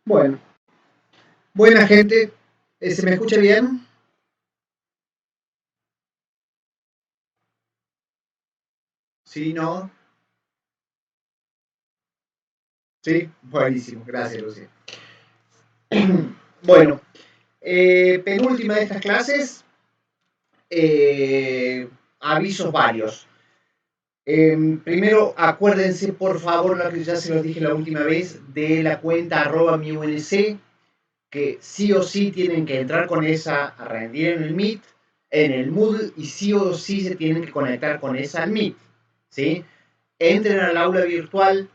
Bueno, buena gente. ¿Se me escucha bien? Sí, no. Sí, buenísimo. Gracias, Lucía. Bueno, penúltima de estas clases. Avisos varios. Primero, acuérdense, por favor, lo que ya se los dije la última vez, de la cuenta @miunc, que sí o sí tienen que entrar con esa a rendir en el Meet, en el Moodle, y sí o sí se tienen que conectar con esa al Meet. ¿Sí? Entren al aula virtual,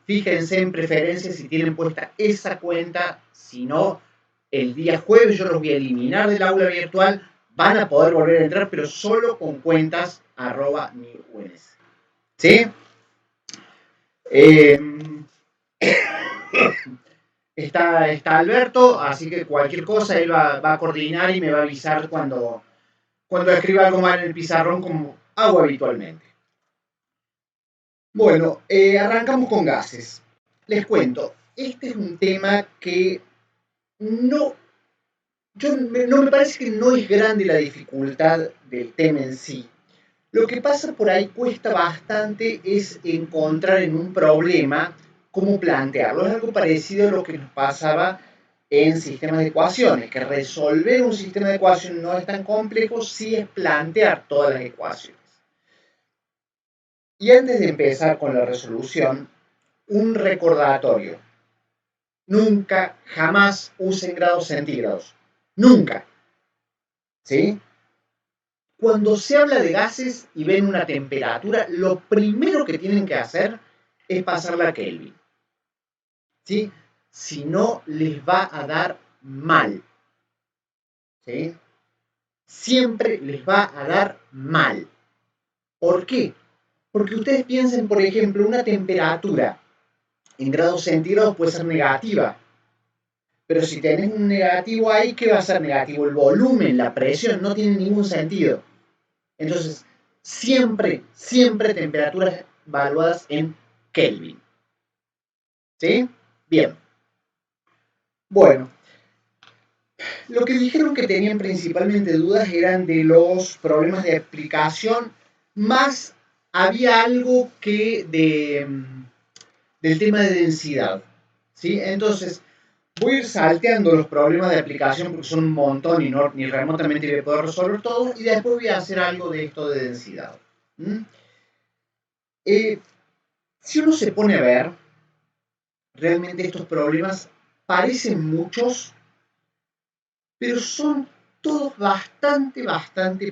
fíjense en preferencias si tienen puesta esa cuenta, si no, el día jueves yo los voy a eliminar del aula virtual, van a poder volver a entrar, pero solo con cuentas @miuns. ¿Sí? Eh, está Alberto, así que cualquier cosa él va a coordinar y me va a avisar cuando escriba algo mal en el pizarrón como hago habitualmente. Bueno, arrancamos con gases. Les cuento, este es un tema que no, no me parece que no es grande la dificultad del tema en sí. Lo que pasa por ahí cuesta bastante es encontrar en un problema cómo plantearlo. Es algo parecido a lo que nos pasaba en sistemas de ecuaciones, que resolver un sistema de ecuaciones no es tan complejo si es plantear todas las ecuaciones. Y antes de empezar con la resolución, un recordatorio. Nunca, jamás usen grados centígrados. Nunca. ¿Sí? Cuando se habla de gases y ven una temperatura, lo primero que tienen que hacer es pasarla a Kelvin. ¿Sí? Si no, les va a dar mal. ¿Sí? Siempre les va a dar mal. ¿Por qué? Porque ustedes piensen, por ejemplo, una temperatura en grados centígrados puede ser negativa. Pero si tenés un negativo ahí, ¿qué va a ser negativo? El volumen, la presión, no tiene ningún sentido. Entonces, siempre temperaturas evaluadas en Kelvin. ¿Sí? Bien. Bueno, lo que dijeron que tenían principalmente dudas eran de los problemas de aplicación, más había algo que del tema de densidad. ¿Sí? Entonces, voy a ir salteando los problemas de aplicación porque son un montón y no, ni remotamente voy a poder resolver todos, y después voy a hacer algo de esto de densidad. ¿Mm? Si uno se pone a ver, realmente estos problemas parecen muchos, pero son todos bastante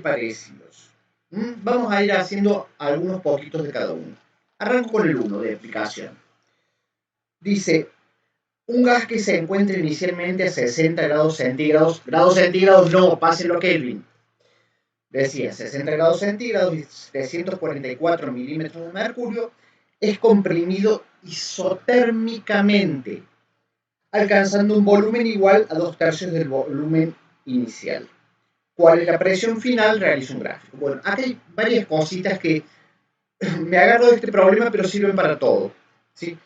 parecidos. Vamos a ir haciendo algunos poquitos de cada uno. Arranco con el uno de aplicación. Dice, un gas que se encuentra inicialmente a 60 grados centígrados no, pásenlo a Kelvin. Decía, 60 grados centígrados y 744 milímetros de mercurio, es comprimido isotérmicamente, alcanzando un volumen igual a 2/3 del volumen inicial. ¿Cuál es la presión final? Realizo un gráfico. Bueno, aquí hay varias cositas que me agarro de este problema, pero sirven para todo. ¿Sí?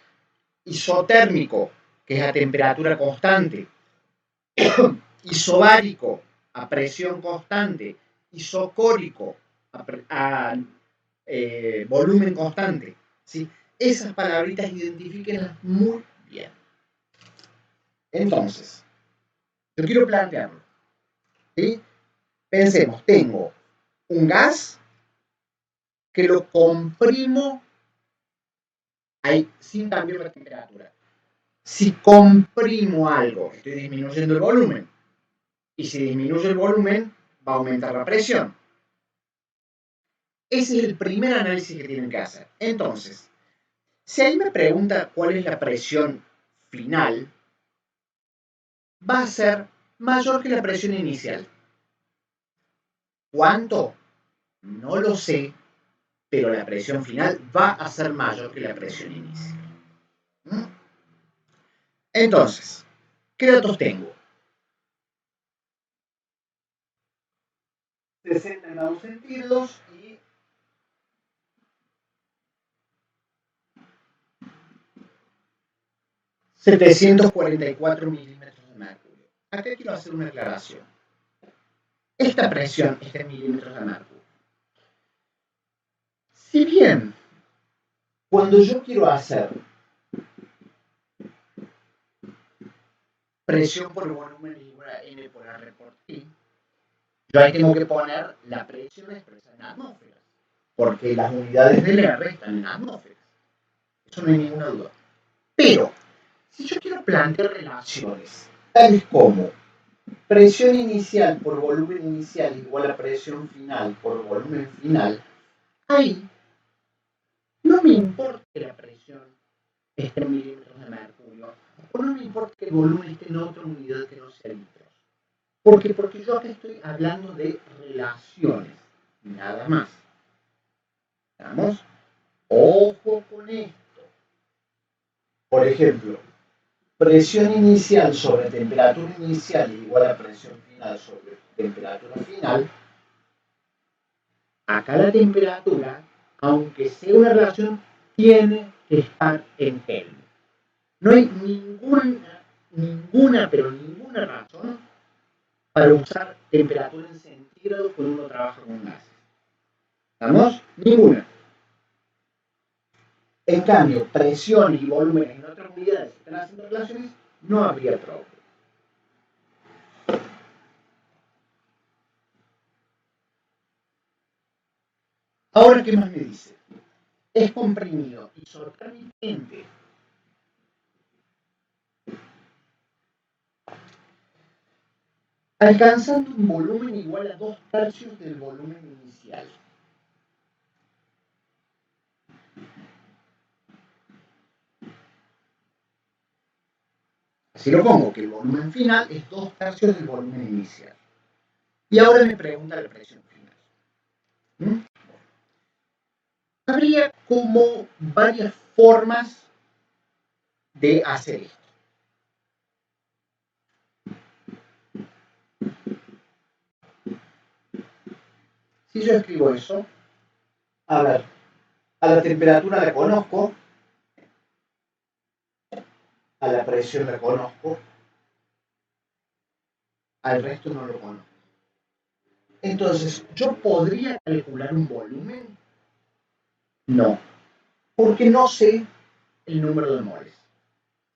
Isotérmico, que es a temperatura constante. Isobárico, a presión constante. Isocórico, a volumen constante. ¿Sí? Esas palabritas identifíquenlas muy bien. Entonces, yo quiero plantearlo. ¿Sí? Pensemos, tengo un gas que lo comprimo ahí, sin cambiar la temperatura. Si comprimo algo, estoy disminuyendo el volumen. Y si disminuye el volumen, va a aumentar la presión. Ese es el primer análisis que tienen que hacer. Entonces, si ahí me pregunta cuál es la presión final, va a ser mayor que la presión inicial. ¿Cuánto? No lo sé, pero la presión final va a ser mayor que la presión inicial. ¿Mm? Entonces, ¿qué datos tengo? 60 grados centígrados y 744 milímetros de mercurio. Acá quiero hacer una aclaración. Esta presión está en milímetros de mercurio. Si bien, cuando yo quiero hacer presión por volumen igual a N por R por T, yo ahí tengo que poner la presión expresa en atmósferas, porque las unidades del R están en atmósferas. Eso no hay ninguna duda. Pero, si yo quiero plantear relaciones, tales como presión inicial por volumen inicial igual a presión final por volumen final, ahí no me importa que la presión esté en milímetros de mercurio, o no me importa que el volumen esté en otra unidad que no sea litros. ¿Por qué? Porque yo acá estoy hablando de relaciones, nada más. ¿Estamos? Ojo con esto. Por ejemplo, presión inicial sobre temperatura inicial igual a presión final sobre temperatura final. Acá la temperatura, aunque sea una relación, tiene que estar en Kelvin. No hay ninguna razón para usar temperatura en centígrados cuando uno trabaja con gases. ¿Estamos? Ninguna. En cambio, presión y volumen en otras unidades que están haciendo relaciones, no habría problema. Ahora, ¿qué más me dice? Es comprimido isotérmicamente. Alcanzando un volumen igual a 2/3 del volumen inicial. Así lo pongo, que el volumen final es 2/3 del volumen inicial. Y ahora me pregunta la presión final. Habría como varias formas de hacer esto. Si yo escribo eso, a ver, a la temperatura la conozco, a la presión la conozco, al resto no lo conozco. Entonces, ¿yo podría calcular un volumen? No, porque no sé el número de moles.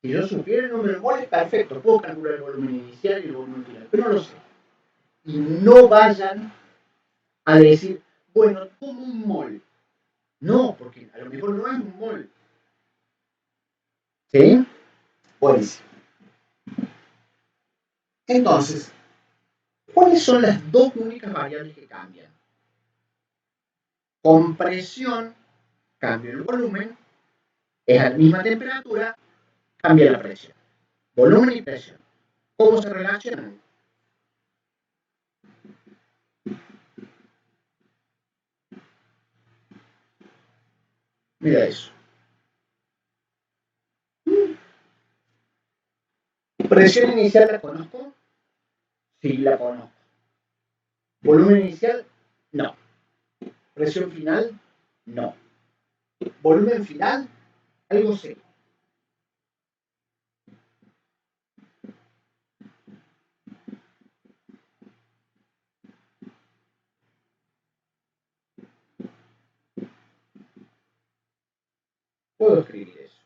Si yo supiera el número de moles, perfecto, puedo calcular el volumen inicial y el volumen final, pero no lo sé. Y no vayan a decir, bueno, tomo un mol. No, porque a lo mejor no es un mol. ¿Sí? Buenísimo. Entonces, ¿cuáles son las dos únicas variables que cambian? Con presión, cambia el volumen, es a la misma temperatura, cambia la presión. Volumen y presión. ¿Cómo se relacionan? Mira eso. ¿Presión inicial la conozco? Sí, la conozco. ¿Volumen inicial? No. ¿Presión final? No. ¿Volumen final? Algo sé. Puedo escribir eso.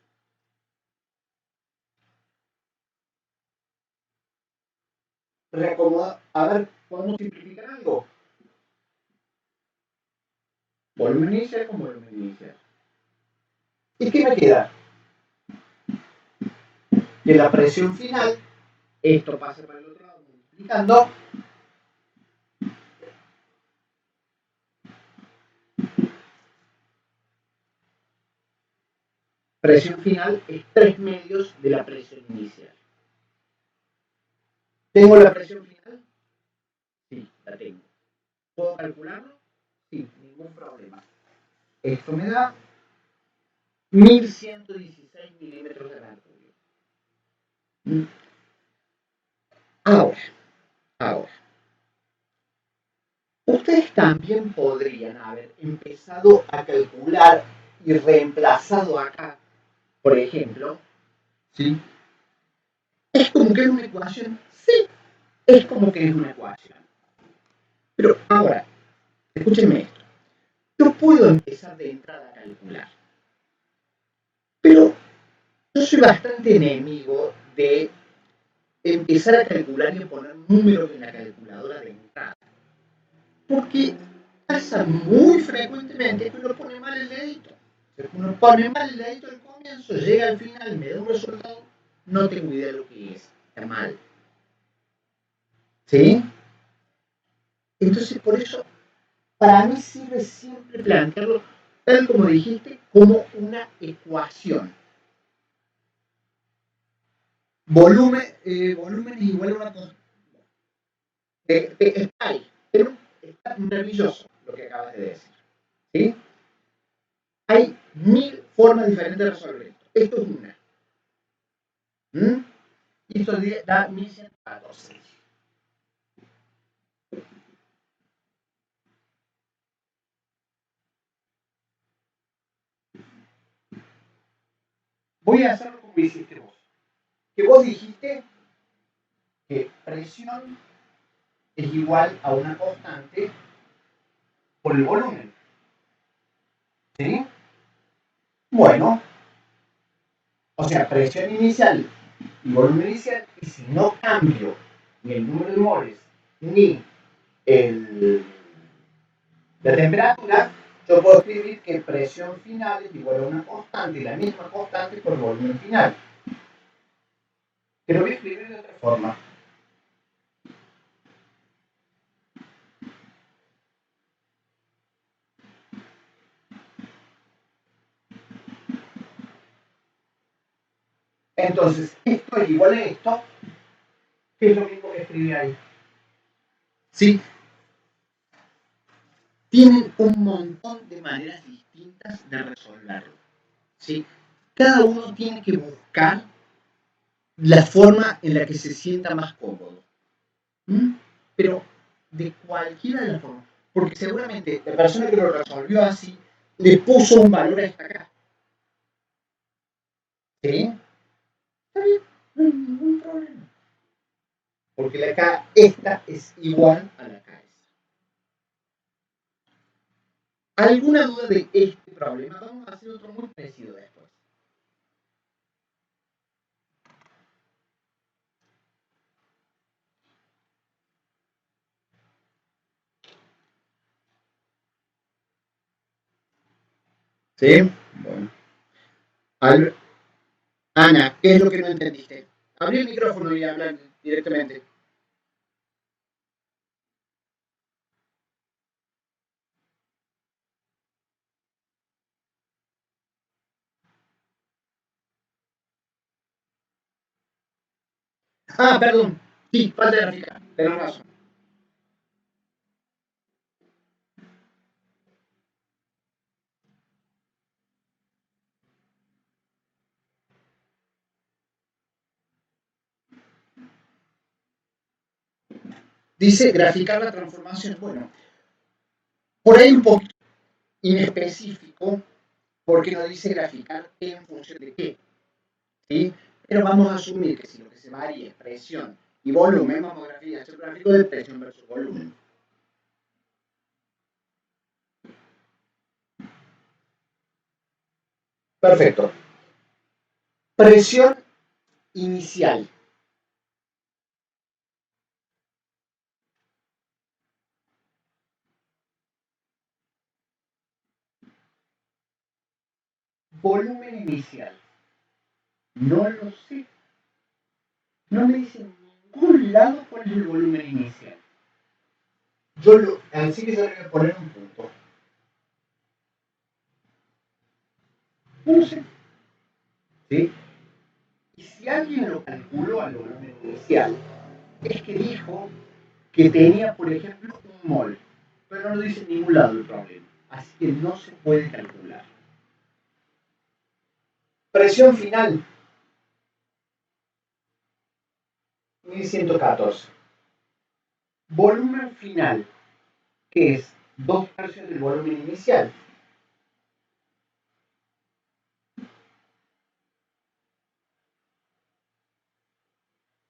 Reacomodar. A ver, ¿podemos simplificar algo? Volumen inicial con volumen inicial. ¿Y qué me queda? Que la presión final, esto pasa para el otro lado multiplicando, presión final es 3/2 de la presión inicial. ¿Tengo la presión final? Sí, la tengo. ¿Puedo calcularlo? Sí, ningún problema. Esto me da 1116 milímetros de mercurio. Ahora, ustedes también podrían haber empezado a calcular y reemplazado acá, por ejemplo, ¿sí? ¿Es como que es una ecuación? Sí, es como que es una ecuación. Pero ahora, escúchenme esto. Yo puedo empezar de entrada a calcular, pero yo soy bastante enemigo de empezar a calcular y poner números en la calculadora de entrada. Porque pasa muy frecuentemente que uno pone mal el dedito. Uno pone mal el dedito al comienzo, llega al final, me da un resultado, no tengo idea de lo que es. Está mal. ¿Sí? Entonces, por eso, para mí sirve siempre plantearlo, tal como dijiste, como una ecuación. Volumen es igual a una cosa. Está ahí, pero está maravilloso lo que acabas de decir. ¿Sí? Hay 1000 formas diferentes de resolver esto. Esto es una. ¿Mm? Y esto da 1114. Voy a hacerlo como hiciste vos. Que vos dijiste que presión es igual a una constante por el volumen. ¿Sí? Bueno, o sea, presión inicial y volumen inicial, y si no cambio ni el número de moles ni el, la temperatura, yo puedo escribir que presión final es igual a una constante, y la misma constante por volumen final. Pero voy a escribir de otra forma. Entonces, esto es igual a esto, que es lo mismo que escribí ahí. ¿Sí? Tienen un montón de maneras distintas de resolverlo. ¿Sí? Cada uno tiene que buscar la forma en la que se sienta más cómodo. ¿Mm? Pero de cualquiera de las formas. Porque seguramente la persona que lo resolvió así le puso un valor a esta acá. ¿Sí? Está bien, no hay ningún problema. Porque la K esta es igual a la K esta. ¿Alguna duda de este problema? Vamos a hacer otro muy parecido después. ¿Sí? Bueno. Ana, ¿qué es lo que no entendiste? Abrí el micrófono y hablar directamente. Ah, perdón. Sí, falta de graficar. Tenés razón. Dice graficar la transformación. Bueno, por ahí un poco inespecífico, porque no dice graficar en función de qué. ¿Sí? Pero vamos a asumir que si lo que se varía es presión y volumen, vamos a hacer un gráfico de presión versus volumen. Perfecto. Presión inicial. Volumen inicial. No lo sé. No me dice en ningún lado cuál es el volumen inicial. Así que yo le voy a poner un punto. No lo sé. ¿Sí? Y si alguien lo calculó al volumen inicial, es que dijo que tenía, por ejemplo, un mol. Pero no lo dice en ningún lado el problema. Así que no se puede calcular. Presión final, 1114. Volumen final, que es 2/3 del volumen inicial.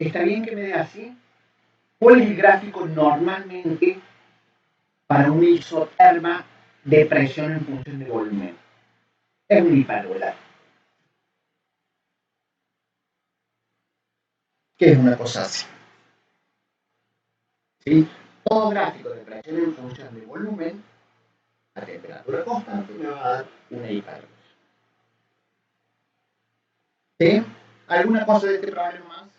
¿Está bien que me dé así? ¿Cuál es el gráfico normalmente para un isoterma de presión en función de volumen? Es un hipérbola. ¿Qué es una cosa así? ¿Sí? Todo gráfico de presión en función de volumen a temperatura constante me va a dar una hipérbola. ¿Sí? ¿Alguna cosa de este problema más?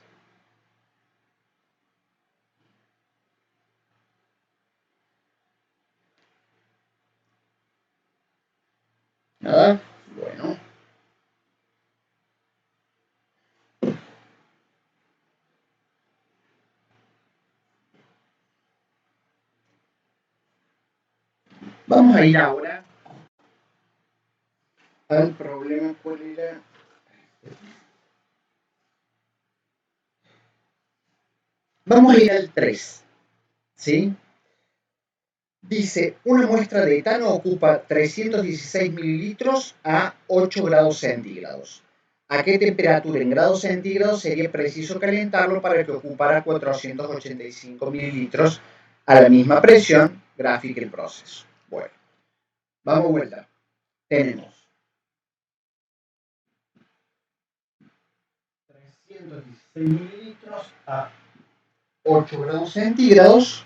¿Nada? Bueno. Vamos a ir ahora al problema. ¿Cuál era? Vamos a ir al 3. ¿Sí? Dice, una muestra de etano ocupa 316 mililitros a 8 grados centígrados. ¿A qué temperatura en grados centígrados sería preciso calentarlo para que ocupara 485 mililitros a la misma presión? Grafique el proceso. Bueno, vamos a vuelta. Tenemos 316 mililitros a 8 grados centígrados.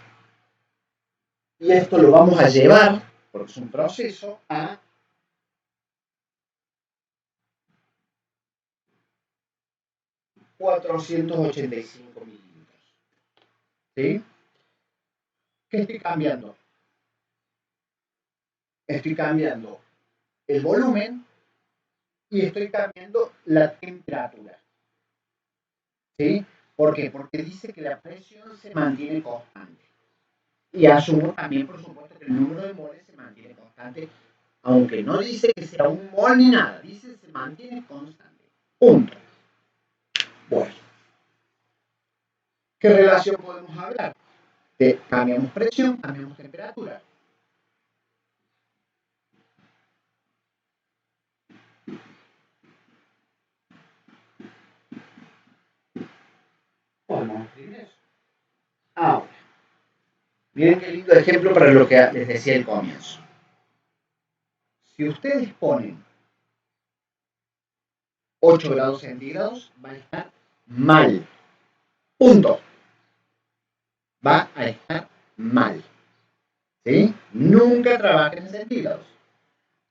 Y esto lo vamos a llevar, porque es un proceso, a 485 mililitros. ¿Sí? ¿Qué estoy cambiando? Estoy cambiando el volumen y estoy cambiando la temperatura. ¿Sí? ¿Por qué? Porque dice que la presión se mantiene constante. Y asumo también, por supuesto, que el número de moles se mantiene constante, aunque no dice que sea un mol ni nada, dice que se mantiene constante. Punto. Bueno. ¿Qué relación podemos hablar? Cambiamos presión, cambiamos temperatura. Podemos escribir eso. Ahora, miren qué lindo ejemplo para lo que les decía al comienzo. Si ustedes ponen 8 grados centígrados, va a estar mal. Punto. Va a estar mal. ¿Sí? Nunca trabajen en centígrados.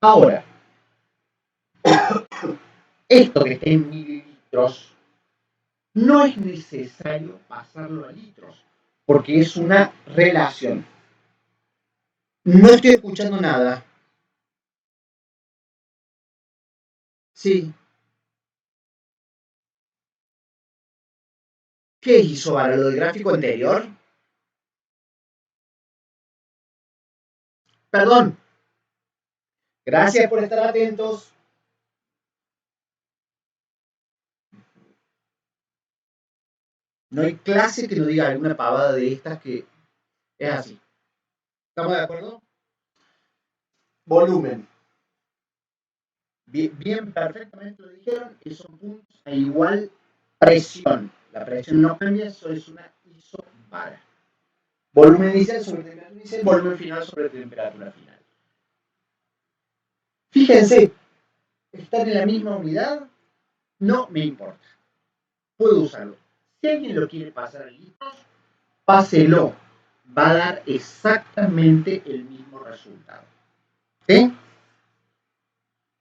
Ahora, esto que está en mililitros, no es necesario pasarlo a litros, porque es una relación. No estoy escuchando nada. Sí. ¿Qué hizo ahora? ¿Lo del gráfico anterior? Perdón. Gracias por estar atentos. No hay clase que no diga alguna pavada de estas que es así. ¿Estamos de acuerdo? Volumen. Bien, perfectamente lo dijeron, y son puntos a igual presión. La presión no cambia, eso es una isobara. Volumen inicial sobre temperatura inicial, volumen final sobre temperatura final. Fíjense, están en la misma unidad, no me importa. Puedo usarlo. Si alguien lo quiere pasar a litros, páselo. Va a dar exactamente el mismo resultado. ¿Sí?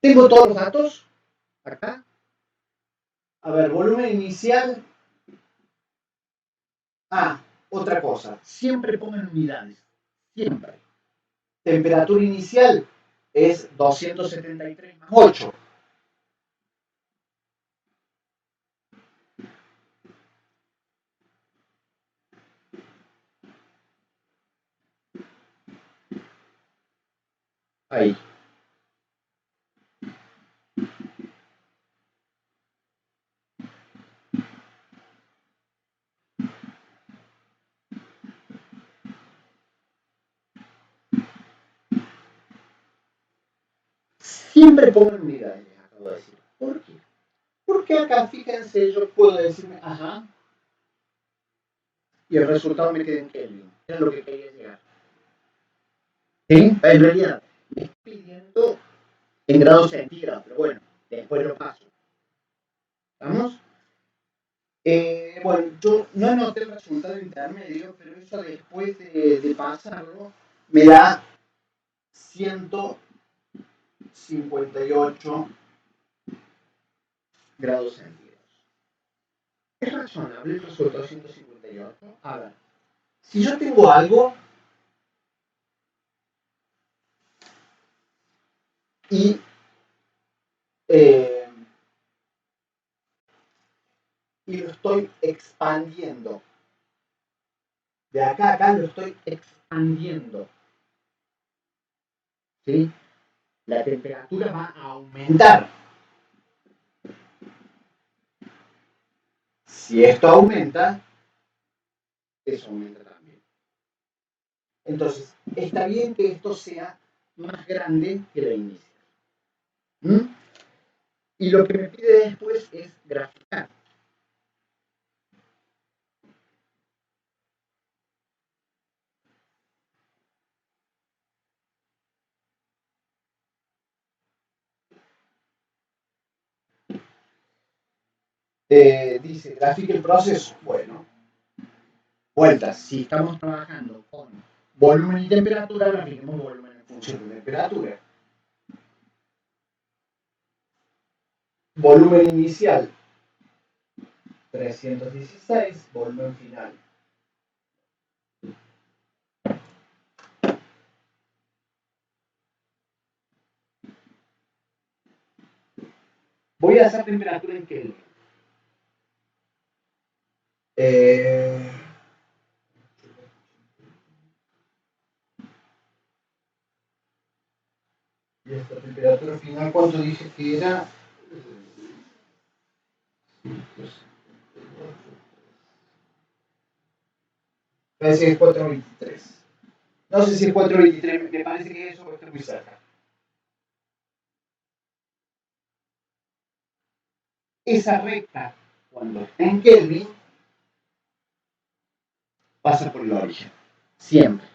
Tengo todos los datos acá. A ver, volumen inicial. Ah, otra cosa. Siempre pongan unidades. Siempre. Temperatura inicial es 273 más 8. Ahí. Siempre pongan unidades, les acabo de decir. ¿Por qué? Porque acá, fíjense, yo puedo decirme, ajá, y el resultado me queda en Kelvin. Era lo que quería llegar. ¿Sí? En realidad, me estoy pidiendo en grados centígrados, pero bueno, después lo paso. ¿Vamos? Bueno, yo no anoté el resultado intermedio, pero eso después de pasarlo me da 158 grados centígrados. ¿Es razonable el resultado de 158? A ver, si yo tengo algo y lo estoy expandiendo, de acá a acá lo estoy expandiendo, ¿sí? La temperatura va a aumentar. Si esto aumenta, eso aumenta también. Entonces, está bien que esto sea más grande que la inicial. ¿Mm? Y lo que me pide después es graficar. Dice, grafique el proceso. Bueno, vueltas. Si estamos trabajando con volumen y temperatura, grafiquemos volumen en función de temperatura. Volumen inicial 316, volumen final. Voy a hacer temperatura en Kelvin. Y esta temperatura final, ¿cuánto dije que era? Parece que es 423. No sé si es 423, me parece que eso está muy cerca. Esa recta, cuando está en Kelvin, pasa por el origen. Siempre.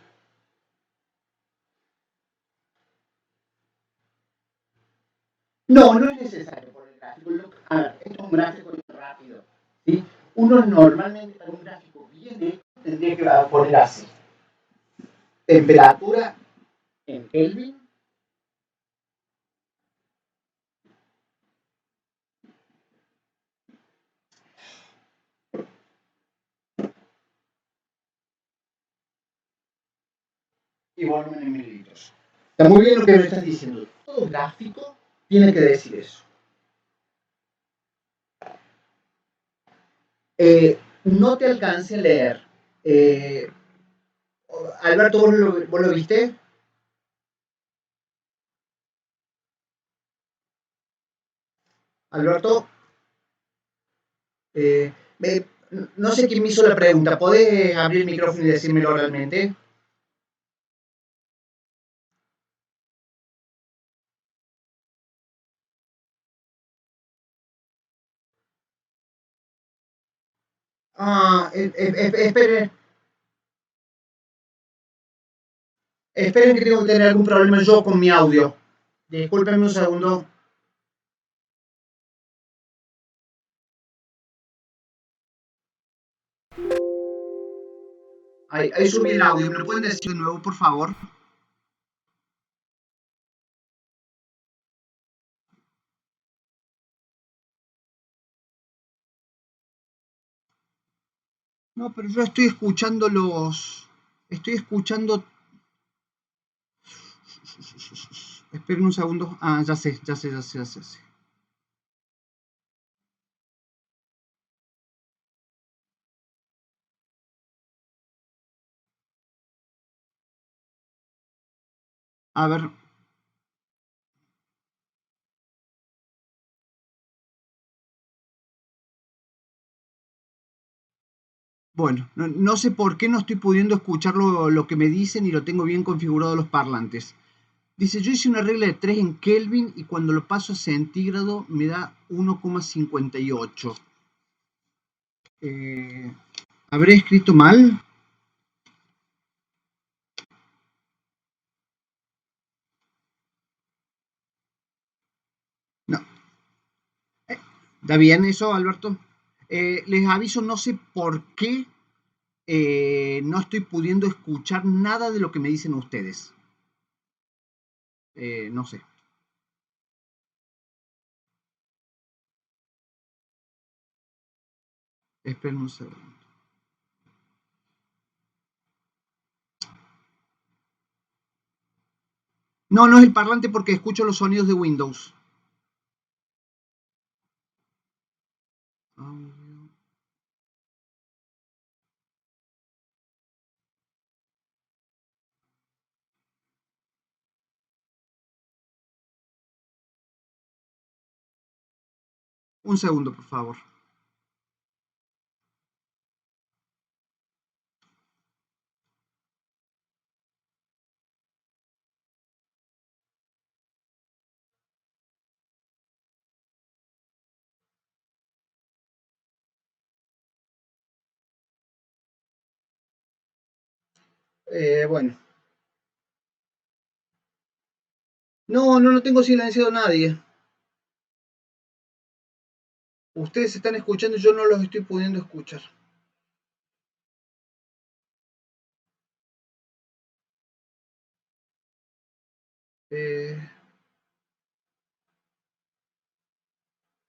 No, no es necesario por el gráfico. A ver, esto es un gráfico rápido. ¿Sí? Uno normalmente para un gráfico bien hecho tendría que poner así. Temperatura en Kelvin. Y volumen en mililitros. Está muy bien lo que me estás diciendo. Todo gráfico tiene que decir eso. No te alcance a leer. Alberto, ¿vos lo viste? Alberto, no sé quién me hizo la pregunta. ¿Podés abrir el micrófono y decírmelo realmente? Esperen. Esperen que tengo que tener algún problema yo con mi audio. Discúlpenme un segundo. Ahí subí el audio. ¿Me lo pueden decir de nuevo, por favor? No, pero yo estoy escuchando los... Estoy escuchando... Esperen un segundo. Ah, ya sé. A ver. Bueno, no sé por qué no estoy pudiendo escuchar lo que me dicen y lo tengo bien configurado los parlantes. Dice, yo hice una regla de 3 en Kelvin y cuando lo paso a centígrado me da 1,58. ¿Habré escrito mal? No. ¿Está bien eso, Alberto? Les aviso, no sé por qué no estoy pudiendo escuchar nada de lo que me dicen ustedes. No sé. Esperen un segundo. No, no es el parlante porque escucho los sonidos de Windows. Un segundo, por favor. Bueno. No, no lo tengo silenciado a nadie. Ustedes están escuchando y yo no los estoy pudiendo escuchar. Eh,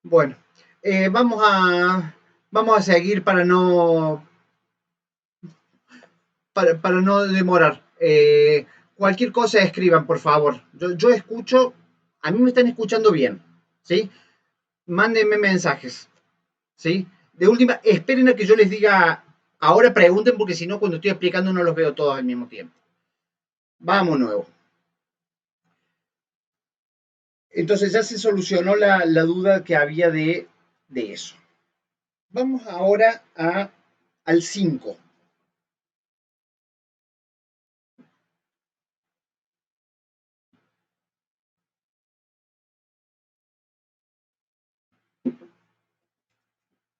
bueno, vamos a seguir para no demorar. Cualquier cosa escriban, por favor. Yo escucho, a mí me están escuchando bien, ¿sí? Mándenme mensajes, ¿sí? De última, esperen a que yo les diga, ahora pregunten porque si no, cuando estoy explicando no los veo todos al mismo tiempo. Vamos nuevo. Entonces ya se solucionó la duda que había de eso. Vamos ahora al 5.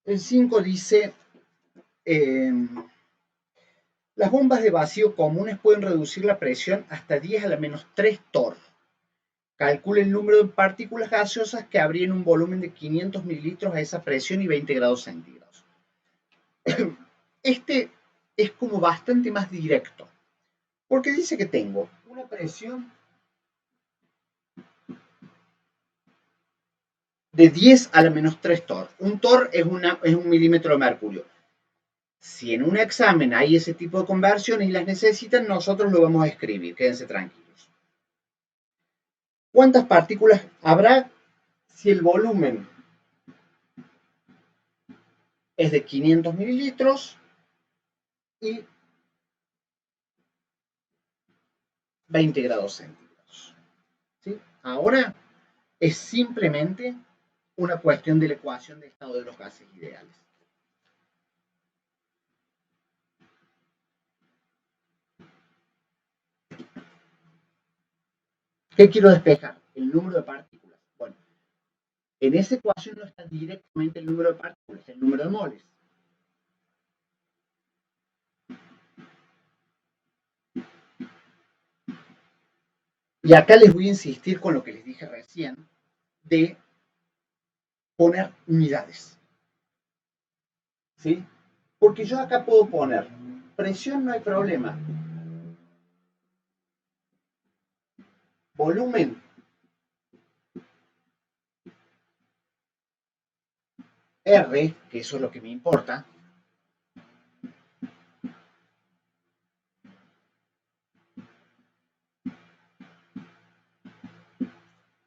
El 5 dice, eh, las bombas de vacío comunes pueden reducir la presión hasta 10 a la menos 3 torr. Calcule el número de partículas gaseosas que habría en un volumen de 500 mililitros a esa presión y 20 grados centígrados. Este es como bastante más directo, porque dice que tengo una presión de 10 a la menos 3 torr. Un torr es un milímetro de mercurio. Si en un examen hay ese tipo de conversiones y las necesitan, nosotros lo vamos a escribir, quédense tranquilos. ¿Cuántas partículas habrá si el volumen es de 500 mililitros y 20 grados centígrados? ¿Sí? Ahora es simplemente una cuestión de la ecuación de estado de los gases ideales. ¿Qué quiero despejar? El número de partículas. Bueno, en esa ecuación no está directamente el número de partículas, el número de moles. Y acá les voy a insistir con lo que les dije recién de poner unidades. ¿Sí? Porque yo acá puedo poner presión, no hay problema. Volumen, R, que eso es lo que me importa.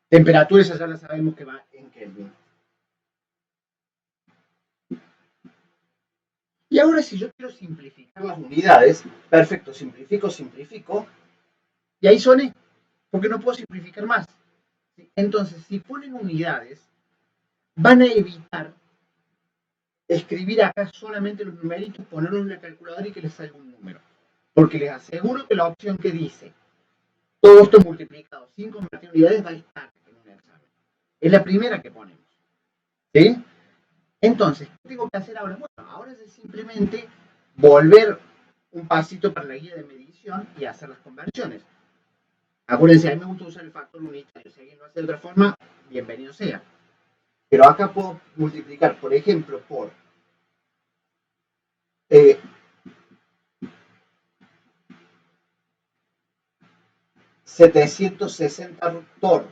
Temperatura, esa ya la sabemos que va en Kelvin. Y ahora si yo quiero simplificar las unidades, perfecto, simplifico, y ahí soné, porque no puedo simplificar más. Entonces, si ponen unidades, van a evitar escribir acá solamente los numeritos, ponerlos en la calculadora y que les salga un número. Porque les aseguro que la opción que dice todo esto multiplicado sin convertir unidades va a estar en un examen. Es la primera que ponemos. ¿Sí? Entonces, ¿qué tengo que hacer ahora? Bueno, ahora es simplemente volver un pasito para la guía de medición y hacer las conversiones. Acuérdense, a mí me gusta usar el factor unitario. Si alguien lo hace de otra forma, bienvenido sea. Pero acá puedo multiplicar, por ejemplo, por 760 torr,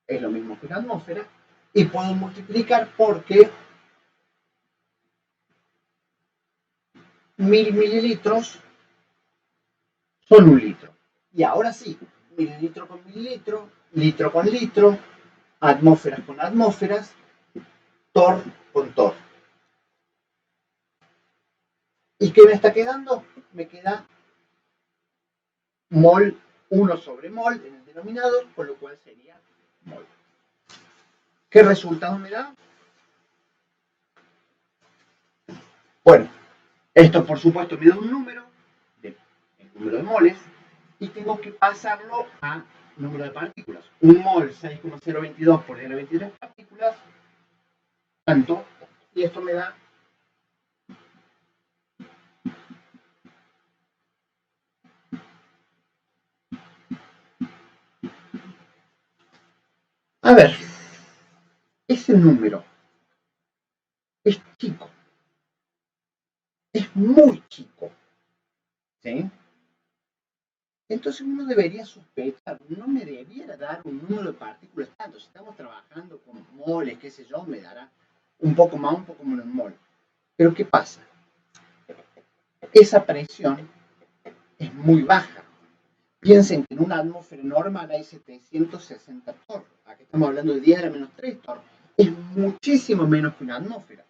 es lo mismo que una atmósfera, y puedo multiplicar porque 1000 mililitros son un litro. Y ahora sí, mililitro con mililitro, litro con litro, atmósferas con atmósferas, torr con torr. ¿Y qué me está quedando? Me queda mol 1 sobre mol en el denominador, con lo cual sería mol. ¿Qué resultado me da? Bueno, esto por supuesto me da un número, el número de moles, y tengo que pasarlo a número de partículas. Un mol 6,022 por 10 a la 23 partículas, tanto, y esto me da a ver, ese número es chico, es muy chico, ¿sí? Entonces uno debería sospechar, no me debiera dar un número de partículas tanto. Si estamos trabajando con moles, qué sé yo, me dará un poco más, un poco menos mol. Pero ¿qué pasa? Esa presión es muy baja. Piensen que en una atmósfera normal hay 760 torr. Aquí estamos hablando de 10 a la menos 3 torr. Es muchísimo menos que una atmósfera.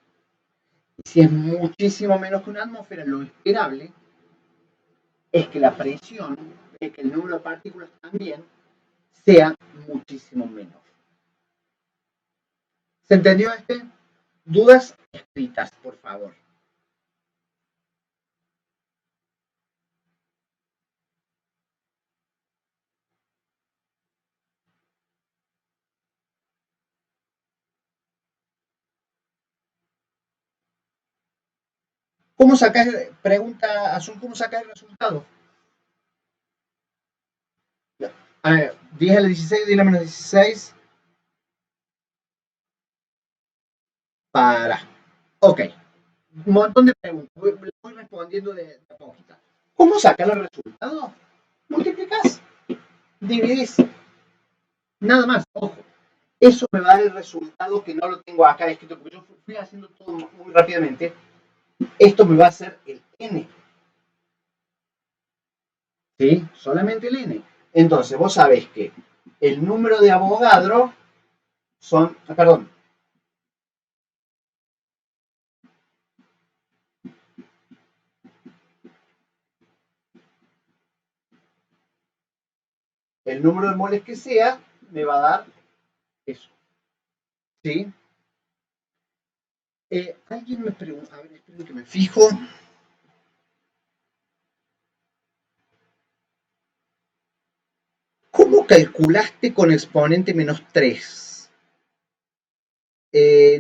Y si es muchísimo menos que una atmósfera, lo esperable es que la presión, que el número de partículas también, sea muchísimo menor. ¿Se entendió este? Dudas escritas, por favor. ¿Cómo sacas, pregunta Azul, cómo sacas el resultado? A ver, 10 a la 16, 10 a la menos 16. Para. Ok. Un montón de preguntas. Voy respondiendo de a poquito. ¿Cómo sacas el resultado? Multiplicas, dividís. Nada más. Ojo. Eso me va a dar el resultado que no lo tengo acá escrito porque yo fui haciendo todo muy rápidamente. Esto me va a hacer el n. ¿Sí? Solamente el n. Entonces, vos sabés que el número de Avogadro son, perdón, el número de moles que sea, me va a dar eso. ¿Sí? Alguien me pregunta, a ver, esperen que me fijo. ¿Cómo calculaste con exponente menos 3?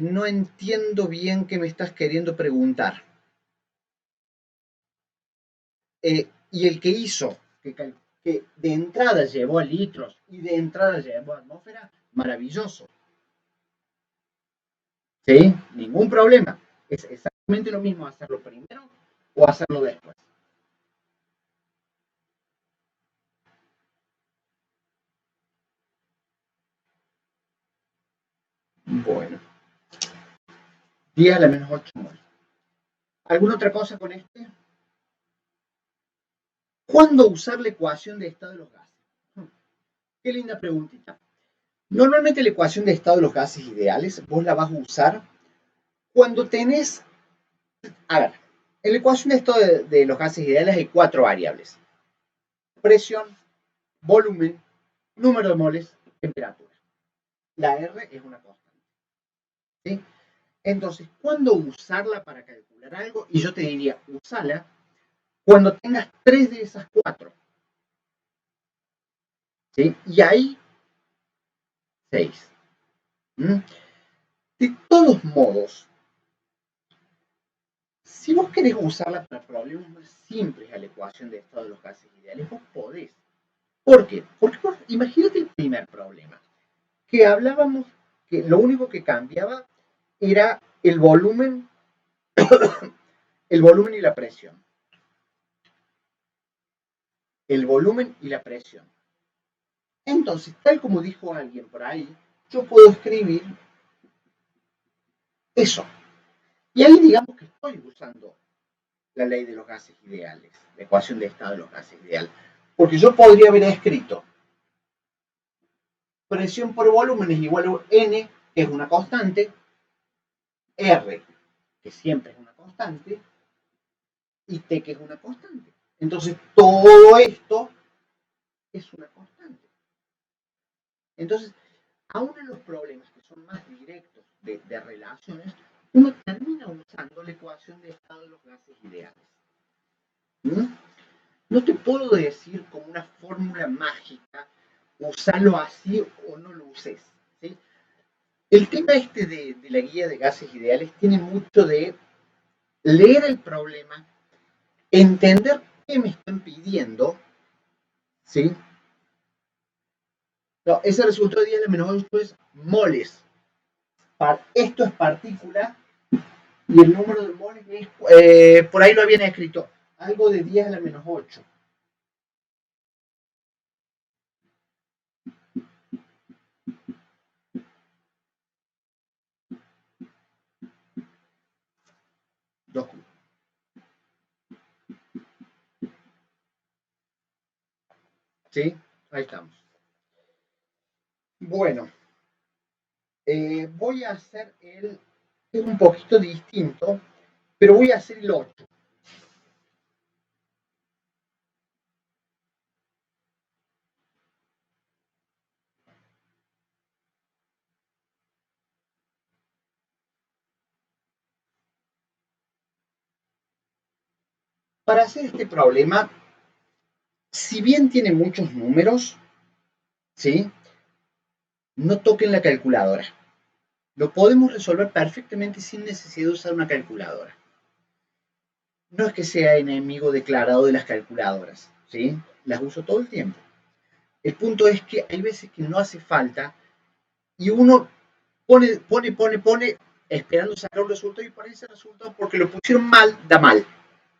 No entiendo bien qué me estás queriendo preguntar. Y el que hizo, que de entrada llevó a litros y de entrada llevó a atmósfera, maravilloso. ¿Sí? Ningún problema. Es exactamente lo mismo hacerlo primero o hacerlo después. Bueno. 10 a la menos 8 moles. ¿Alguna otra cosa con este? ¿Cuándo usar la ecuación de estado de los gases? Qué linda preguntita. Normalmente la ecuación de estado de los gases ideales vos la vas a usar cuando tenés, a ver, en la ecuación de estado de los gases ideales hay 4 variables. Presión, volumen, número de moles, temperatura. La R es una constante. ¿Sí? Entonces, ¿cuándo usarla para calcular algo? Y yo te diría, usala cuando tengas 3 de esas 4. ¿Sí? Y ahí 6. ¿Mm? De todos modos, Si vos querés usarla para problemas más simples a la ecuación de estado de los gases ideales, vos podés. ¿Por qué? Porque vos, imagínate el primer problema, que hablábamos que lo único que cambiaba era el volumen y la presión. El volumen y la presión. Entonces, tal como dijo alguien por ahí, yo puedo escribir eso. Y ahí digamos que estoy usando la ley de los gases ideales, la ecuación de estado de los gases ideales. Porque yo podría haber escrito presión por volumen es igual a N, que es una constante, R, que siempre es una constante, y T, que es una constante. Entonces, todo esto es una constante. Entonces, aún en los problemas que son más directos de relaciones, uno termina usando la ecuación de estado de los gases ideales. ¿Mm? No te puedo decir como una fórmula mágica, usarlo así o no lo uses. ¿Sí? El tema este de la guía de gases ideales tiene mucho de leer el problema, entender qué me están pidiendo, ¿sí? No, ese resultado de 10 a la menos 8 es moles. Esto es partícula y el número de moles es, por ahí lo habían escrito, algo de 10 a la menos 8. Dos. ¿Sí? Ahí estamos. Bueno, voy a hacer es un poquito distinto, pero voy a hacer el 8. Para hacer este problema, si bien tiene muchos números, ¿sí? No toquen la calculadora. Lo podemos resolver perfectamente sin necesidad de usar una calculadora. No es que sea enemigo declarado de las calculadoras, ¿sí? Las uso todo el tiempo. El punto es que hay veces que no hace falta y uno pone, esperando sacar un resultado y por ese resultado, porque lo pusieron mal, da mal.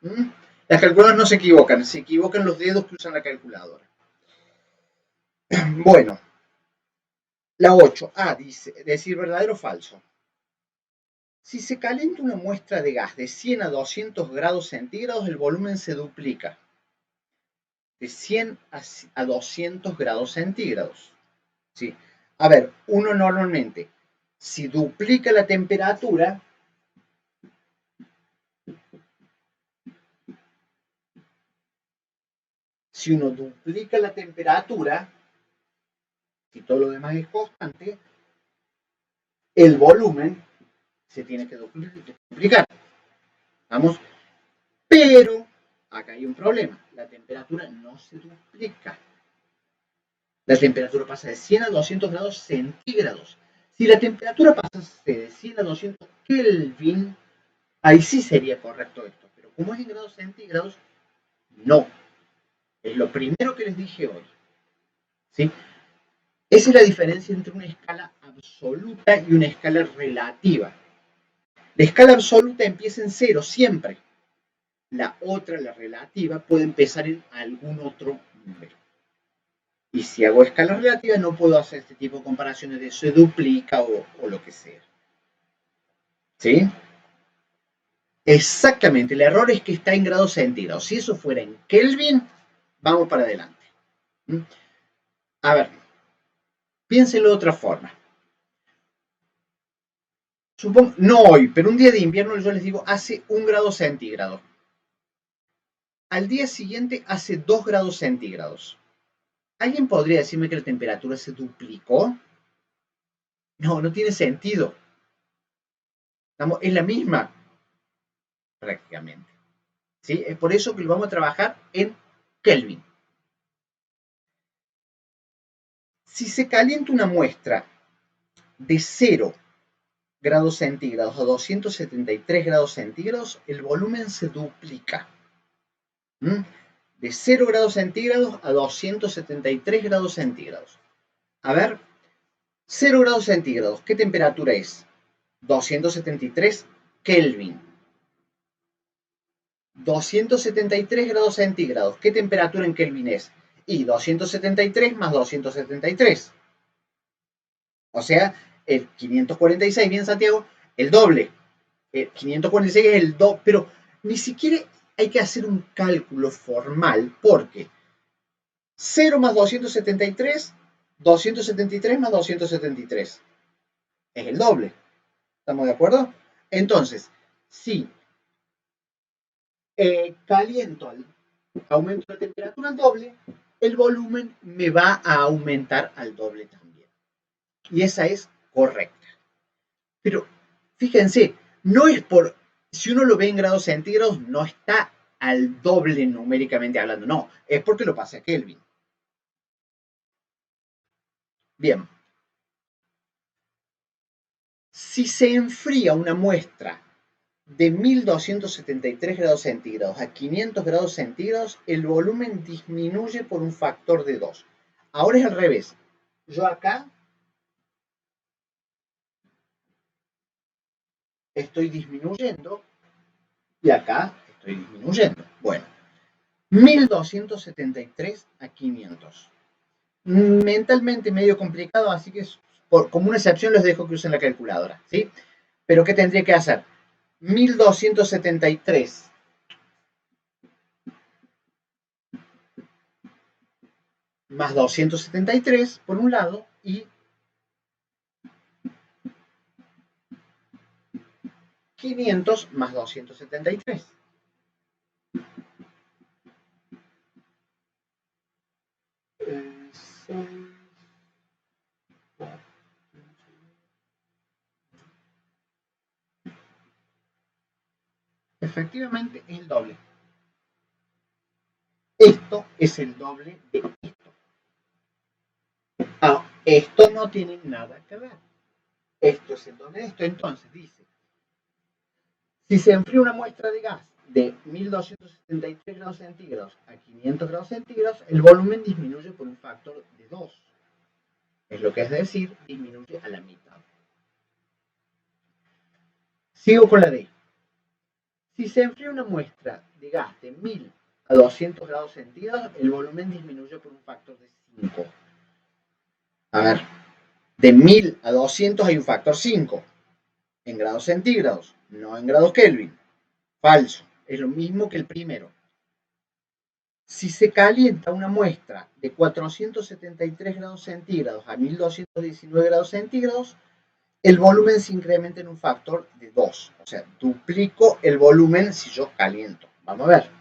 ¿Mm? Las calculadoras no se equivocan los dedos que usan la calculadora. Bueno, la 8. Dice, decir verdadero o falso. Si se calienta una muestra de gas de 100 a 200 grados centígrados, el volumen se duplica. De 100 a 200 grados centígrados. ¿Sí? A ver, uno normalmente, si duplica la temperatura, si uno duplica la temperatura, si todo lo demás es constante, el volumen se tiene que duplicar. ¿Vamos? Pero acá hay un problema. La temperatura no se duplica. La temperatura pasa de 100 a 200 grados centígrados. Si la temperatura pasa de 100 a 200 Kelvin, ahí sí sería correcto esto. Pero como es en grados centígrados, no. Es lo primero que les dije hoy. ¿Sí? Esa es la diferencia entre una escala absoluta y una escala relativa. La escala absoluta empieza en cero siempre. La otra, la relativa, puede empezar en algún otro número. Y si hago escala relativa, no puedo hacer este tipo de comparaciones de se duplica o lo que sea. ¿Sí? Exactamente, el error es que está en grados centígrados. Si eso fuera en Kelvin, vamos para adelante. A ver, piénsenlo de otra forma. Supongo, no hoy, pero un día de invierno yo les digo hace 1 grado centígrado. Al día siguiente hace 2 grados centígrados. ¿Alguien podría decirme que la temperatura se duplicó? No, no tiene sentido. Es la misma, prácticamente. ¿Sí? Es por eso que lo vamos a trabajar en Kelvin. Si se calienta una muestra de 0 grados centígrados a 273 grados centígrados, el volumen se duplica. De 0 grados centígrados a 273 grados centígrados. A ver, 0 grados centígrados, ¿qué temperatura es? 273 Kelvin. 273 grados centígrados, ¿qué temperatura en Kelvin es? Y 273 más 273. O sea, el 546, bien Santiago, el doble. El 546 es el doble, pero ni siquiera hay que hacer un cálculo formal porque 0 más 273, 273 más 273. Es el doble. ¿Estamos de acuerdo? Entonces, si caliento al aumento de temperatura al doble, el volumen me va a aumentar al doble también. Y esa es correcta. Pero fíjense, no es por, si uno lo ve en grados centígrados, no está al doble numéricamente hablando, no, es porque lo pasa a Kelvin. Bien. Si se enfría una muestra de 1273 grados centígrados a 500 grados centígrados, el volumen disminuye por un factor de 2. Ahora es al revés. Yo acá estoy disminuyendo y acá estoy disminuyendo. Bueno, 1273 a 500. Mentalmente medio complicado, así que como una excepción les dejo que usen la calculadora, ¿sí? Pero ¿qué tendría que hacer? 1273 más 273 por un lado y 500 más 273. Efectivamente es el doble. Esto es el doble de esto. Ah, esto no tiene nada que ver. Esto es el doble de esto. Entonces dice, si se enfría una muestra de gas de 1273 grados centígrados a 500 grados centígrados, el volumen disminuye por un factor de 2. Es lo que es decir, disminuye a la mitad. Sigo con la D. Si se enfría una muestra de gas de 1000 a 200 grados centígrados, el volumen disminuye por un factor de 5. A ver, de 1000 a 200 hay un factor 5 en grados centígrados, no en grados Kelvin. Falso, es lo mismo que el primero. Si se calienta una muestra de 473 grados centígrados a 1219 grados centígrados, el volumen se incrementa en un factor de 2. O sea, duplico el volumen si yo caliento. Vamos a ver.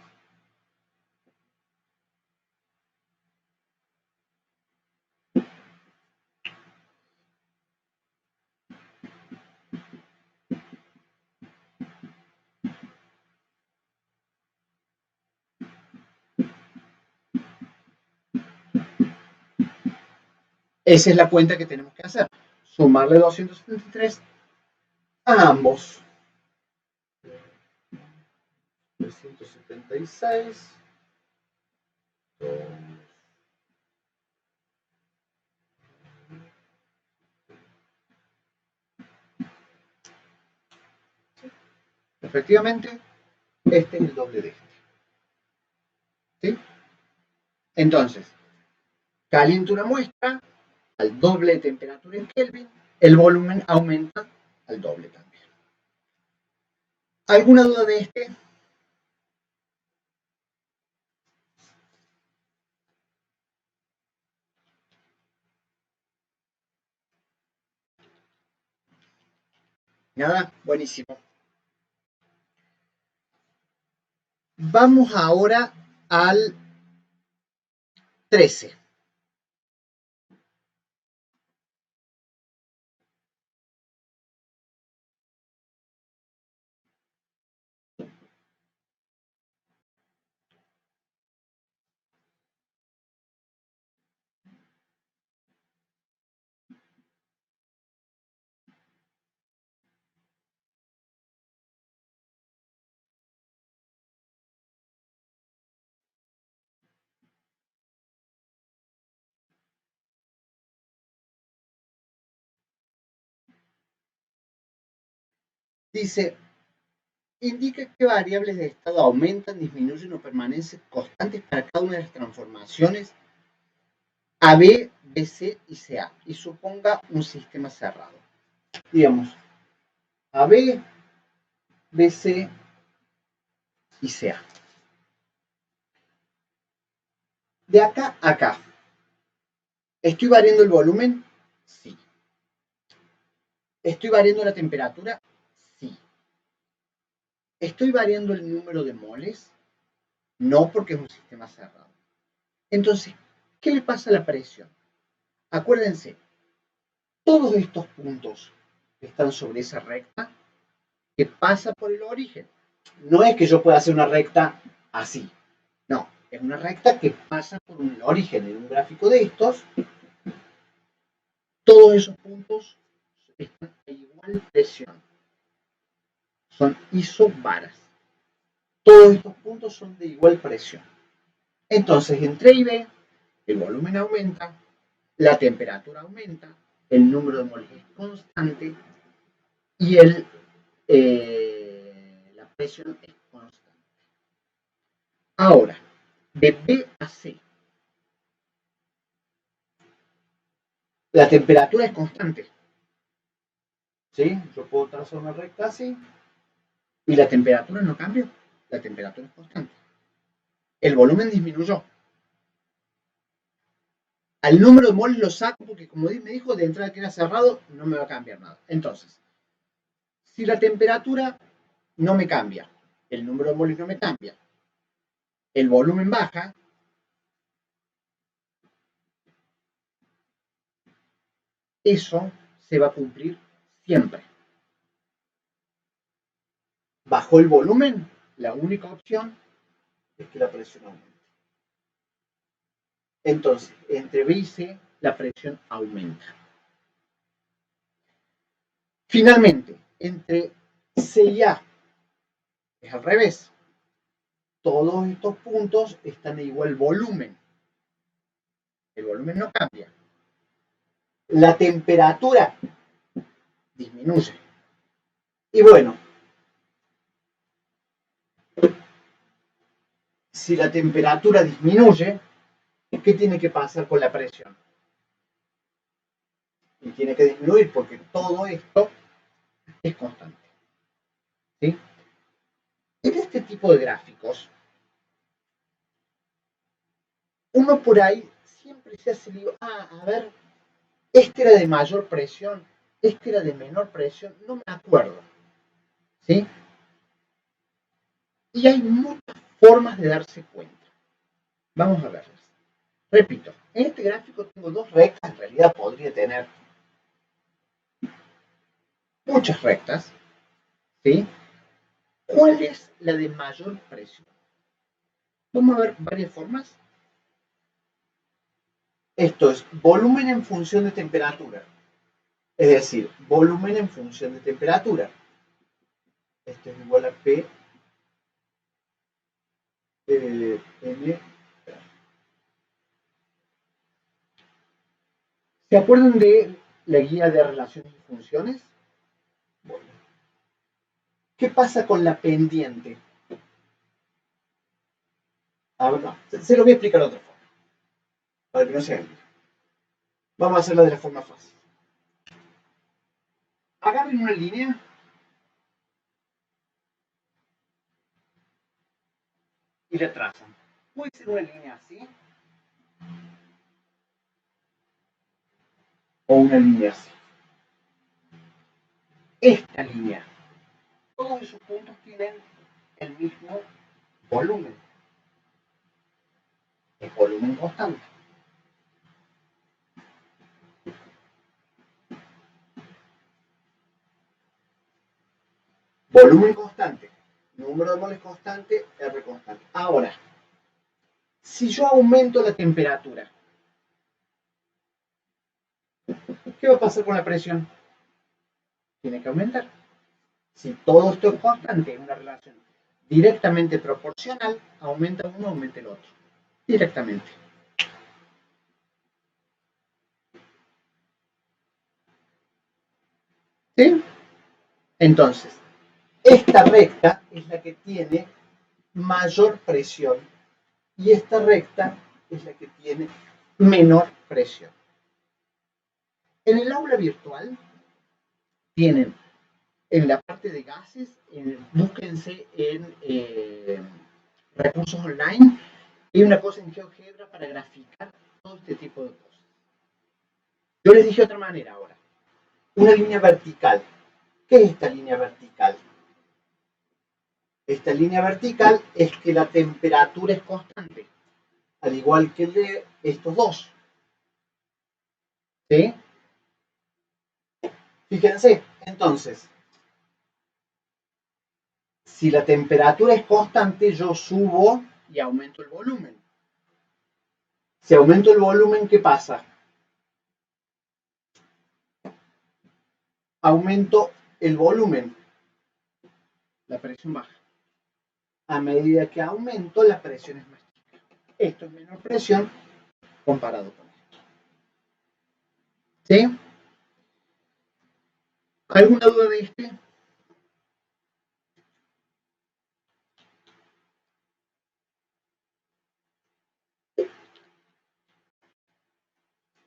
Esa es la cuenta que tenemos que hacer. Sumarle 273 a ambos. 376. Efectivamente, este es el doble de este. ¿Sí? Entonces, caliento una muestra al doble de temperatura en Kelvin, el volumen aumenta al doble también. ¿Alguna duda de este? Nada, buenísimo. Vamos ahora al 13. Dice, indica qué variables de estado aumentan, disminuyen o permanecen constantes para cada una de las transformaciones AB, BC y CA y suponga un sistema cerrado. Digamos, AB, BC y CA. De acá a acá, ¿estoy variando el volumen? Sí. ¿Estoy variando la temperatura? Sí. ¿Estoy variando el número de moles? No, porque es un sistema cerrado. Entonces, ¿qué le pasa a la presión? Acuérdense, todos estos puntos que están sobre esa recta que pasa por el origen. No es que yo pueda hacer una recta así. No, es una recta que pasa por un origen en un gráfico de estos. Todos esos puntos están a igual presión. Son isobaras. Todos estos puntos son de igual presión. Entonces, entre A y B, el volumen aumenta, la temperatura aumenta, el número de moles es constante y la presión es constante. Ahora, de B a C, la temperatura es constante. ¿Sí? Yo puedo trazar una recta así y la temperatura no cambia. La temperatura es constante. El volumen disminuyó. Al número de moles lo saco porque, como me dijo, de entrada que era cerrado, no me va a cambiar nada. Entonces, si la temperatura no me cambia, el número de moles no me cambia, el volumen baja, eso se va a cumplir siempre. Bajó el volumen, la única opción es que la presión aumente. Entonces, entre B y C, la presión aumenta. Finalmente, entre C y A, es al revés. Todos estos puntos están a igual volumen. El volumen no cambia. La temperatura disminuye. Y bueno, si la temperatura disminuye, ¿qué tiene que pasar con la presión? Y tiene que disminuir porque todo esto es constante. ¿Sí? En este tipo de gráficos, uno por ahí siempre se hace lío, a ver, este era de mayor presión, este era de menor presión, no me acuerdo. ¿Sí? Y hay muchas formas de darse cuenta. Vamos a verlas. Repito, en este gráfico tengo dos rectas, en realidad podría tener muchas rectas. ¿Sí? ¿Cuál es la de mayor presión? Vamos a ver varias formas. Esto es volumen en función de temperatura. Es decir, volumen en función de temperatura. Esto es igual a P N. ¿Se acuerdan de la guía de relaciones y funciones? Bueno. ¿Qué pasa con la pendiente? A ver, no, se lo voy a explicar de otra forma, para que no se hagan. Vamos a hacerla de la forma fácil. Agarren una línea y la trazan. Puede ser una línea así o una línea así. Esta línea, todos esos puntos tienen el mismo volumen. El volumen constante. Volumen constante. Número de moles constante, R constante. Ahora, si yo aumento la temperatura, ¿qué va a pasar con la presión? Tiene que aumentar. Si todo esto es constante, en una relación directamente proporcional, aumenta uno, aumenta el otro. Directamente. ¿Sí? Entonces, Esta recta es la que tiene mayor presión y esta recta es la que tiene menor presión. En el aula virtual tienen en la parte de gases, búsquense en recursos online, hay una cosa en GeoGebra para graficar todo este tipo de cosas. Yo les dije de otra manera ahora. Una línea vertical. ¿Qué es esta línea vertical? Esta línea vertical es que la temperatura es constante, al igual que el de estos dos. ¿Sí? Fíjense, entonces, si la temperatura es constante, yo subo y aumento el volumen. Si aumento el volumen, ¿qué pasa? Aumento el volumen, la presión baja. A medida que aumento, la presión es más chica. Esto es menor presión comparado con esto. ¿Sí? ¿Alguna duda de este?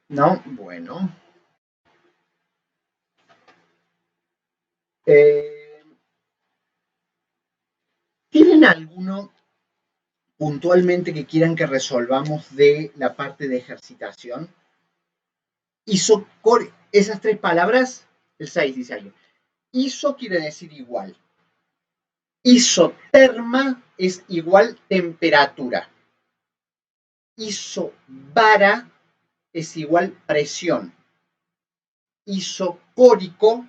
No, bueno. ¿Tienen alguno puntualmente que quieran que resolvamos de la parte de ejercitación? Esas tres palabras, el 6 dice ahí. Iso quiere decir igual. Isoterma es igual temperatura. Isobara es igual presión. Isocórico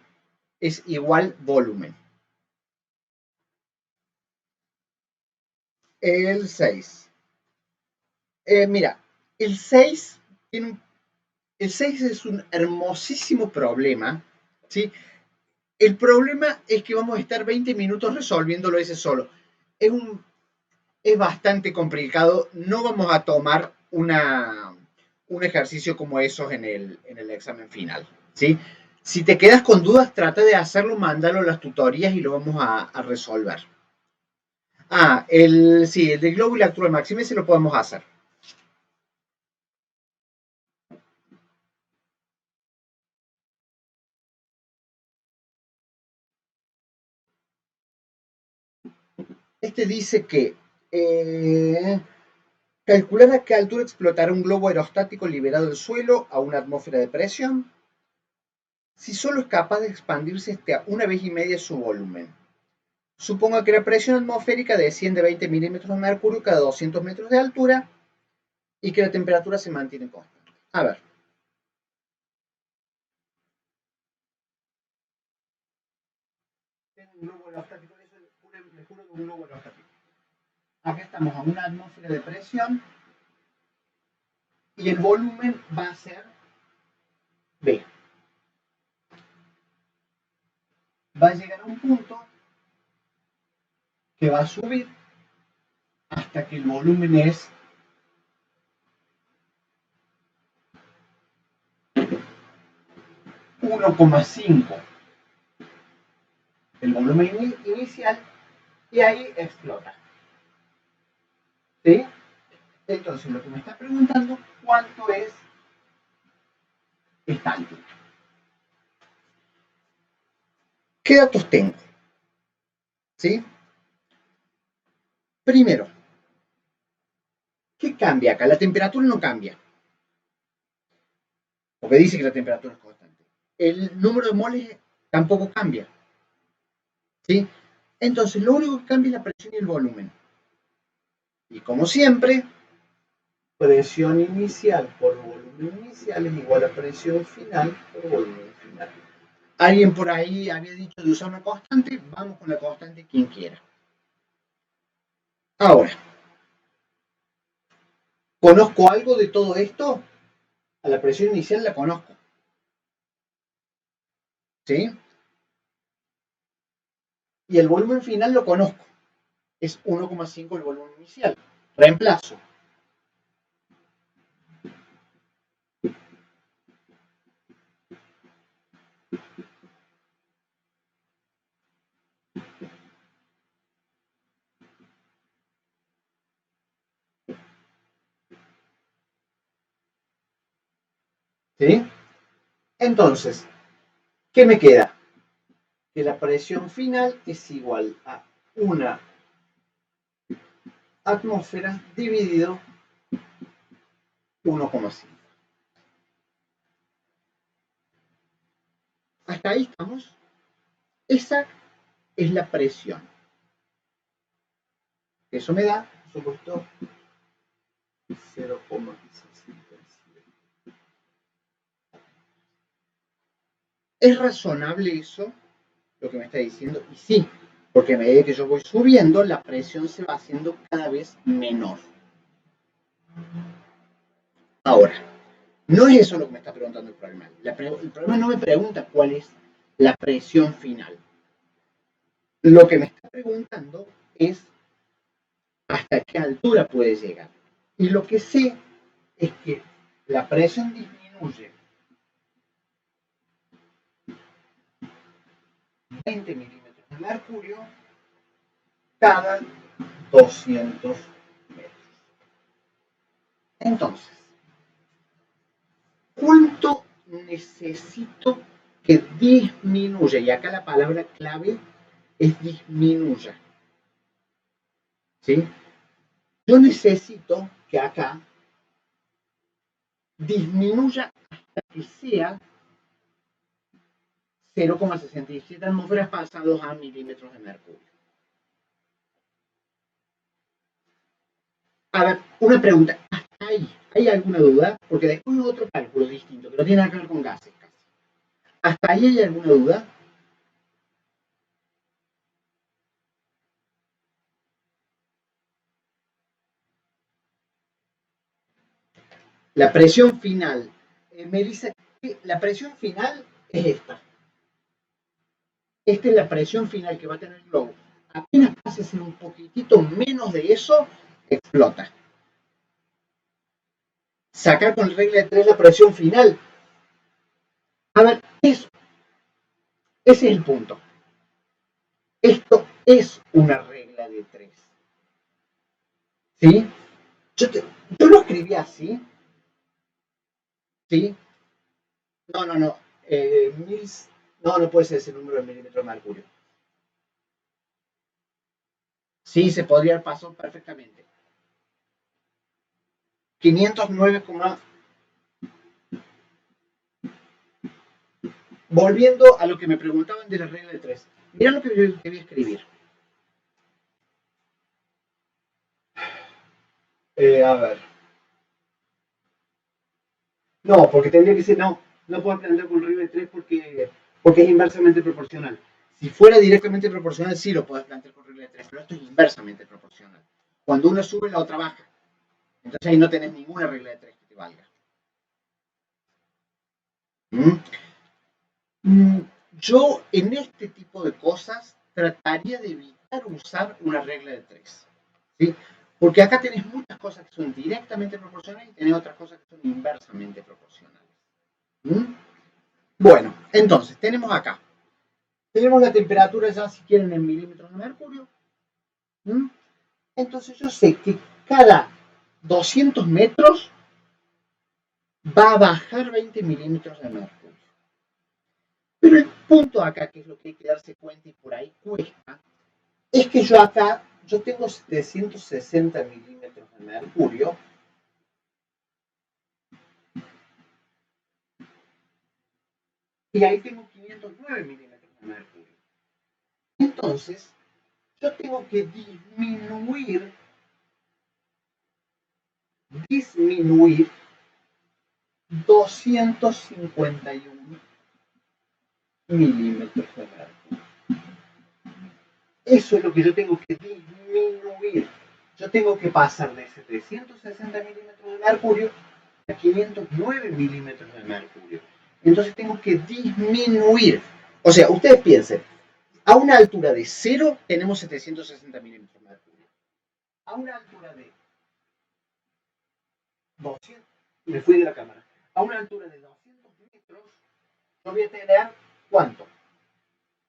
es igual volumen. El 6. Mira, el 6 el 6 es un hermosísimo problema, ¿sí? El problema es que vamos a estar 20 minutos resolviéndolo ese solo. Es bastante complicado. No vamos a tomar un ejercicio como esos en el examen final, ¿sí? Si te quedas con dudas, trata de hacerlo, mándalo a las tutorías y lo vamos a resolver. Sí, el de globo y la altura máxima, ese lo podemos hacer. Este dice que calcular a qué altura explotará un globo aerostático liberado del suelo a una atmósfera de presión si solo es capaz de expandirse hasta una vez y media su volumen. Suponga que la presión atmosférica desciende 20 milímetros de mercurio cada 200 metros de altura y que la temperatura se mantiene constante. A ver. Tengo un globo aerostático, eso le juro que un globo aerostático. Acá estamos a una atmósfera de presión y el volumen va a ser B. Va a llegar a un punto que va a subir hasta que el volumen es 1,5 el volumen inicial y ahí explota. ¿Sí? Entonces, lo que me está preguntando, ¿cuánto es esta altura? ¿Qué datos tengo? ¿Sí? Primero, ¿qué cambia acá? La temperatura no cambia, porque dice que la temperatura es constante. El número de moles tampoco cambia. ¿Sí? Entonces, lo único que cambia es la presión y el volumen. Y como siempre, presión inicial por volumen inicial es igual a presión final por volumen final. Alguien por ahí había dicho de usar una constante, vamos con la constante quien quiera. Ahora, ¿conozco algo de todo esto? A la presión inicial la conozco. ¿Sí? Y el volumen final lo conozco. Es 1,5 el volumen inicial. Reemplazo. ¿Sí? Entonces, ¿qué me queda? Que la presión final es igual a una atmósfera dividido 1,5. Hasta ahí estamos. Esa es la presión. Eso me da, por supuesto, 0,67. ¿Es razonable eso, lo que me está diciendo? Y sí, porque a medida que yo voy subiendo, la presión se va haciendo cada vez menor. Ahora, no es eso lo que me está preguntando el problema. El problema no me pregunta cuál es la presión final. Lo que me está preguntando es hasta qué altura puede llegar. Y lo que sé es que la presión disminuye 20 milímetros de mercurio cada 200 metros. Entonces, ¿cuánto necesito que disminuya? Y acá la palabra clave es disminuya. ¿Sí? Yo necesito que acá disminuya hasta que sea 0,67 atmósferas pasados a milímetros de mercurio. A ver, una pregunta. ¿Hasta ahí hay alguna duda? Porque después otro cálculo distinto, que no tiene que ver con gases casi. ¿Hasta ahí hay alguna duda? La presión final. Me dice que la presión final es esta. Esta es la presión final que va a tener el globo. Apenas pase a ser un poquitito menos de eso, explota. Sacar con regla de 3 la presión final. A ver, eso. Ese es el punto. Esto es una regla de 3. ¿Sí? Yo lo escribí así. ¿Sí? No, no, no. No, no puede ser ese número de milímetros de mercurio. Sí, se podría haber pasado perfectamente. 509, volviendo a lo que me preguntaban de la regla de 3. Mira lo que yo voy a escribir. A ver. No, porque tendría que ser, no puedo plantear con regla de 3 porque es inversamente proporcional. Si fuera directamente proporcional, sí lo puedes plantear con regla de 3, pero esto es inversamente proporcional. Cuando uno sube, la otra baja. Entonces ahí no tenés ninguna regla de 3 que te valga. Yo en este tipo de cosas trataría de evitar usar una regla de 3. ¿Sí? Porque acá tenés muchas cosas que son directamente proporcionales y tenés otras cosas que son inversamente proporcionales. ¿Mm? Bueno, entonces tenemos acá. Tenemos la temperatura ya, si quieren, en milímetros de mercurio. ¿Mm? Entonces yo sé que cada 200 metros va a bajar 20 milímetros de mercurio. Pero el punto acá, que es lo que hay que darse cuenta y por ahí cuesta, es que yo acá, yo tengo 760 milímetros de mercurio y ahí tengo 509 milímetros de mercurio. Entonces, yo tengo que disminuir 251 milímetros de mercurio. Eso es lo que yo tengo que disminuir. Yo tengo que pasar de 760 milímetros de mercurio a 509 milímetros de mercurio. Entonces tengo que disminuir. O sea, ustedes piensen, a una altura de 0 tenemos 760 milímetros de mercurio. A una altura de 200, me fui de la cámara, a una altura de 200 metros, yo voy a tener, ¿cuánto?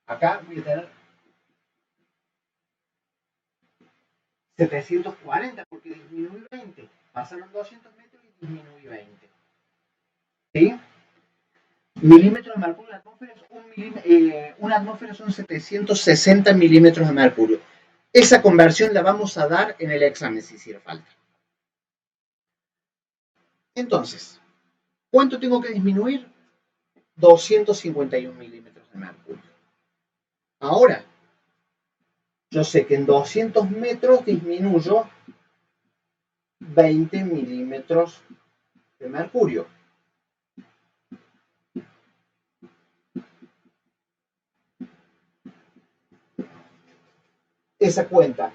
Acá voy a tener 740 porque disminuí 20. Pasaron 200 metros y disminuí 20. ¿Sí? milímetros de mercurio en la atmósfera, una atmósfera son 760 milímetros de mercurio. Esa conversión la vamos a dar en el examen si hiciera falta. Entonces, ¿cuánto tengo que disminuir? 251 milímetros de mercurio. Ahora, yo sé que en 200 metros disminuyo 20 milímetros de mercurio. Esa cuenta,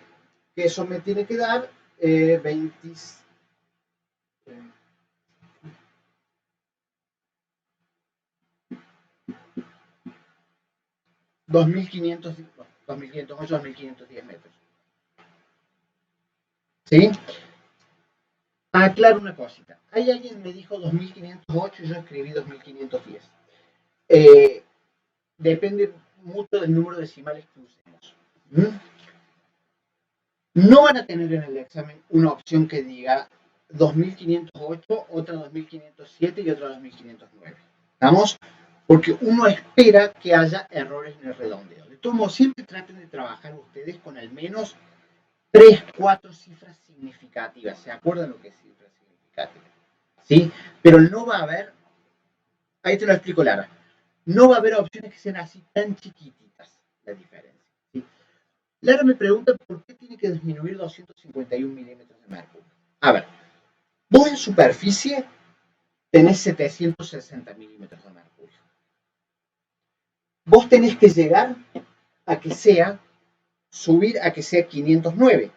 que eso me tiene que dar 20, 2.500, 2.508, 2.510 metros. ¿Sí? Aclaro una cosita. Hay alguien que me dijo 2.508 y yo escribí 2.510. Depende mucho del número de decimales que usemos. No van a tener en el examen una opción que diga 2.508, otra 2.507 y otra 2.509. ¿Estamos? Porque uno espera que haya errores en el redondeo. De todos modos, siempre traten de trabajar ustedes con al menos 3, 4 cifras significativas. ¿Se acuerdan lo que es cifras significativas? ¿Sí? Pero no va a haber, ahí te lo explico, Lara, no va a haber opciones que sean así tan chiquititas la diferencia. ¿Sí? Lara me pregunta por qué tiene que disminuir 251 milímetros de mercurio. A ver, vos en superficie tenés 760 milímetros de mercurio. Vos tenés que llegar a que sea, subir a que sea 509.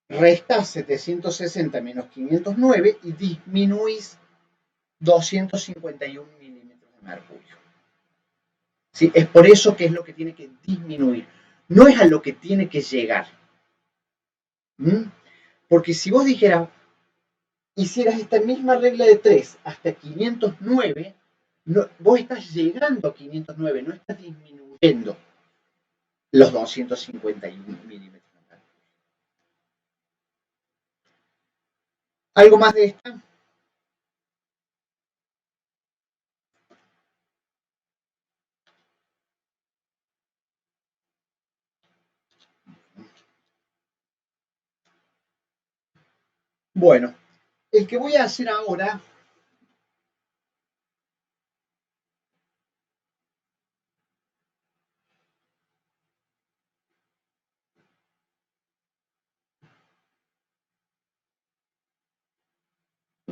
Restás 760 menos 509 y disminuís 251 milímetros de mercurio. ¿Sí? Es por eso que es lo que tiene que disminuir. No es a lo que tiene que llegar. Porque si vos dijeras, hicieras esta misma regla de 3 hasta 509, no, vos estás llegando a 509, no estás disminuyendo los 251 milímetros. ¿Algo más de esta? Bueno, el que voy a hacer ahora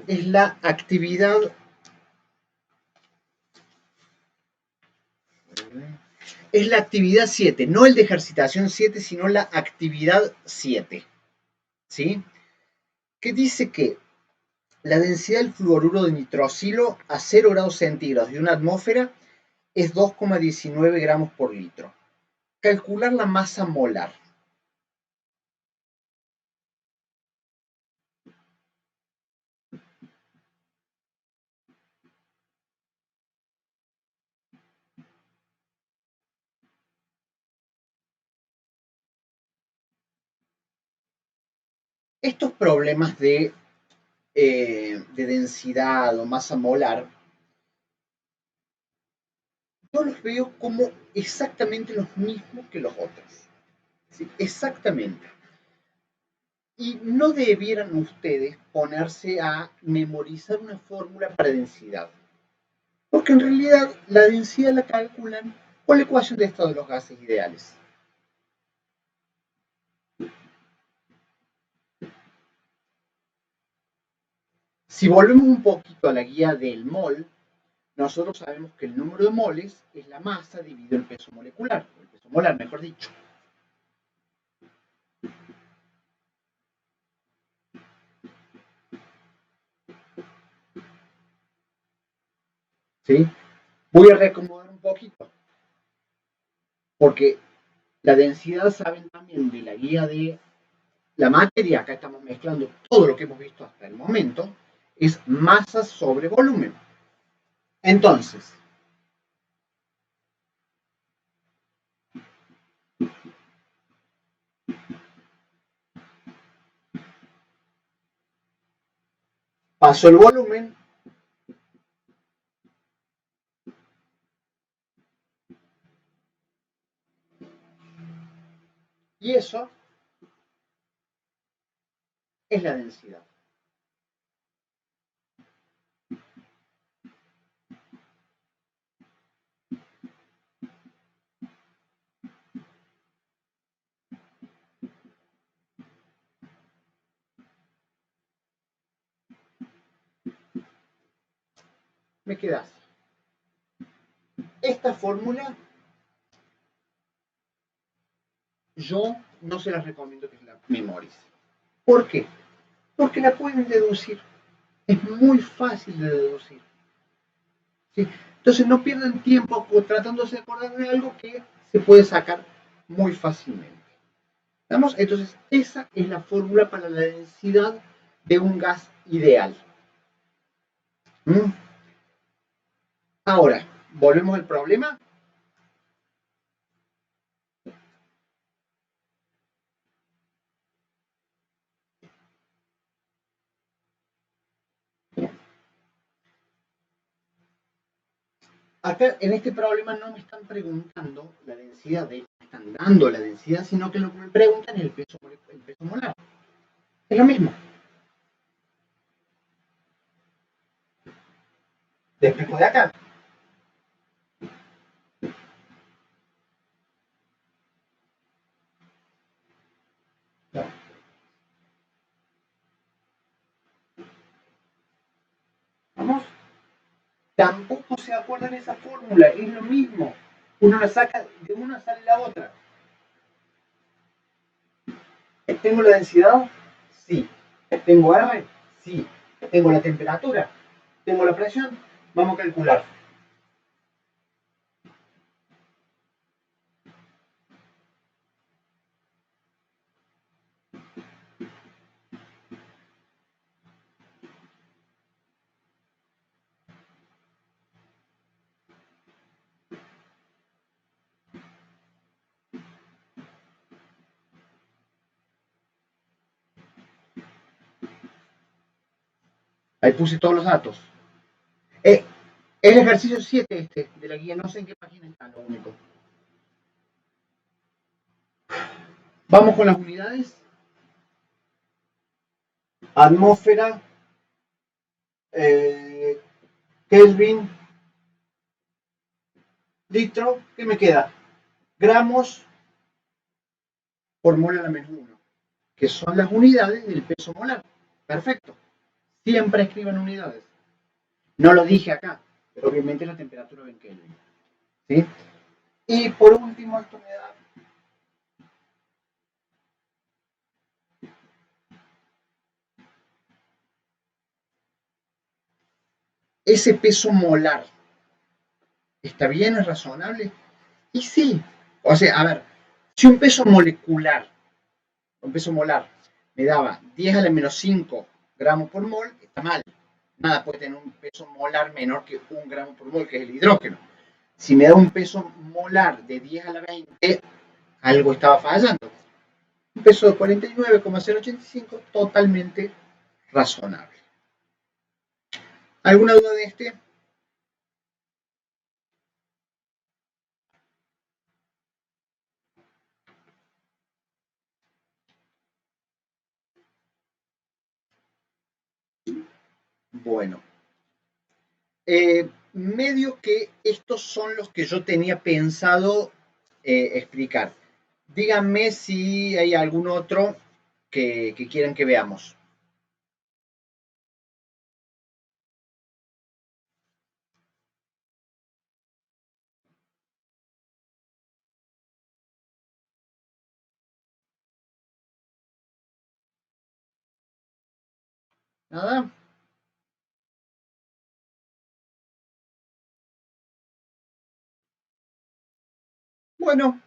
es la actividad es la actividad 7, no el de ejercitación 7, sino la actividad 7. ¿Sí? Que dice que la densidad del fluoruro de nitrosilo a 0 grados centígrados de una atmósfera es 2,19 gramos por litro. Calcular la masa molar. Estos problemas de densidad o masa molar, yo los veo como exactamente los mismos que los otros. ¿Sí? Exactamente. Y no debieran ustedes ponerse a memorizar una fórmula para densidad. Porque en realidad la densidad la calculan con la ecuación de estado de los gases ideales. Si volvemos un poquito a la guía del mol, nosotros sabemos que el número de moles es la masa dividido el peso molecular, el peso molar, mejor dicho. ¿Sí? Voy a reacomodar un poquito, porque la densidad, saben también de la guía de la materia, acá estamos mezclando todo lo que hemos visto hasta el momento, es masa sobre volumen. Entonces, paso el volumen Y eso es la densidad. Me queda así. Esta fórmula yo no se las recomiendo que la memoricen. ¿Por qué? Porque la pueden deducir. Es muy fácil de deducir. ¿Sí? Entonces no pierdan tiempo tratándose de acordar de algo que se puede sacar muy fácilmente. ¿Vamos? Entonces esa es la fórmula para la densidad de un gas ideal. ¿Mm? Ahora, volvemos al problema. Acá en este problema no me están preguntando la densidad, me están dando la densidad, sino que lo que me preguntan es el peso molar. Es lo mismo. Te explico de acá. Vamos. Tampoco se acuerdan esa fórmula, es lo mismo. Uno la saca, de una sale la otra. ¿Tengo la densidad? Sí. ¿Tengo R? Sí. ¿Tengo la temperatura? ¿Tengo la presión? Vamos a calcular. Ahí puse todos los datos. El ejercicio 7 de la guía, no sé en qué página está, lo único. Vamos con las unidades. Atmósfera, Kelvin, litro, ¿qué me queda? Gramos por mol a la menos 1, que son las unidades del peso molar. Perfecto. Siempre escriban unidades. No lo dije acá, pero obviamente la temperatura en Kelvin. ¿Sí? Y por último, esto me da ese peso molar. ¿Está bien? ¿Es razonable? Y sí. O sea, a ver, si un peso molecular, un peso molar, me daba 10 a la menos 5 gramos por mol, está mal. Nada puede tener un peso molar menor que 1 gramo por mol, que es el hidrógeno. Si me da un peso molar de 10 a la 20, algo estaba fallando. Un peso de 49,085, totalmente razonable. ¿Alguna duda de este? Bueno, medio que estos son los que yo tenía pensado explicar. Díganme si hay algún otro que quieran que veamos. ¿Nada? Bueno,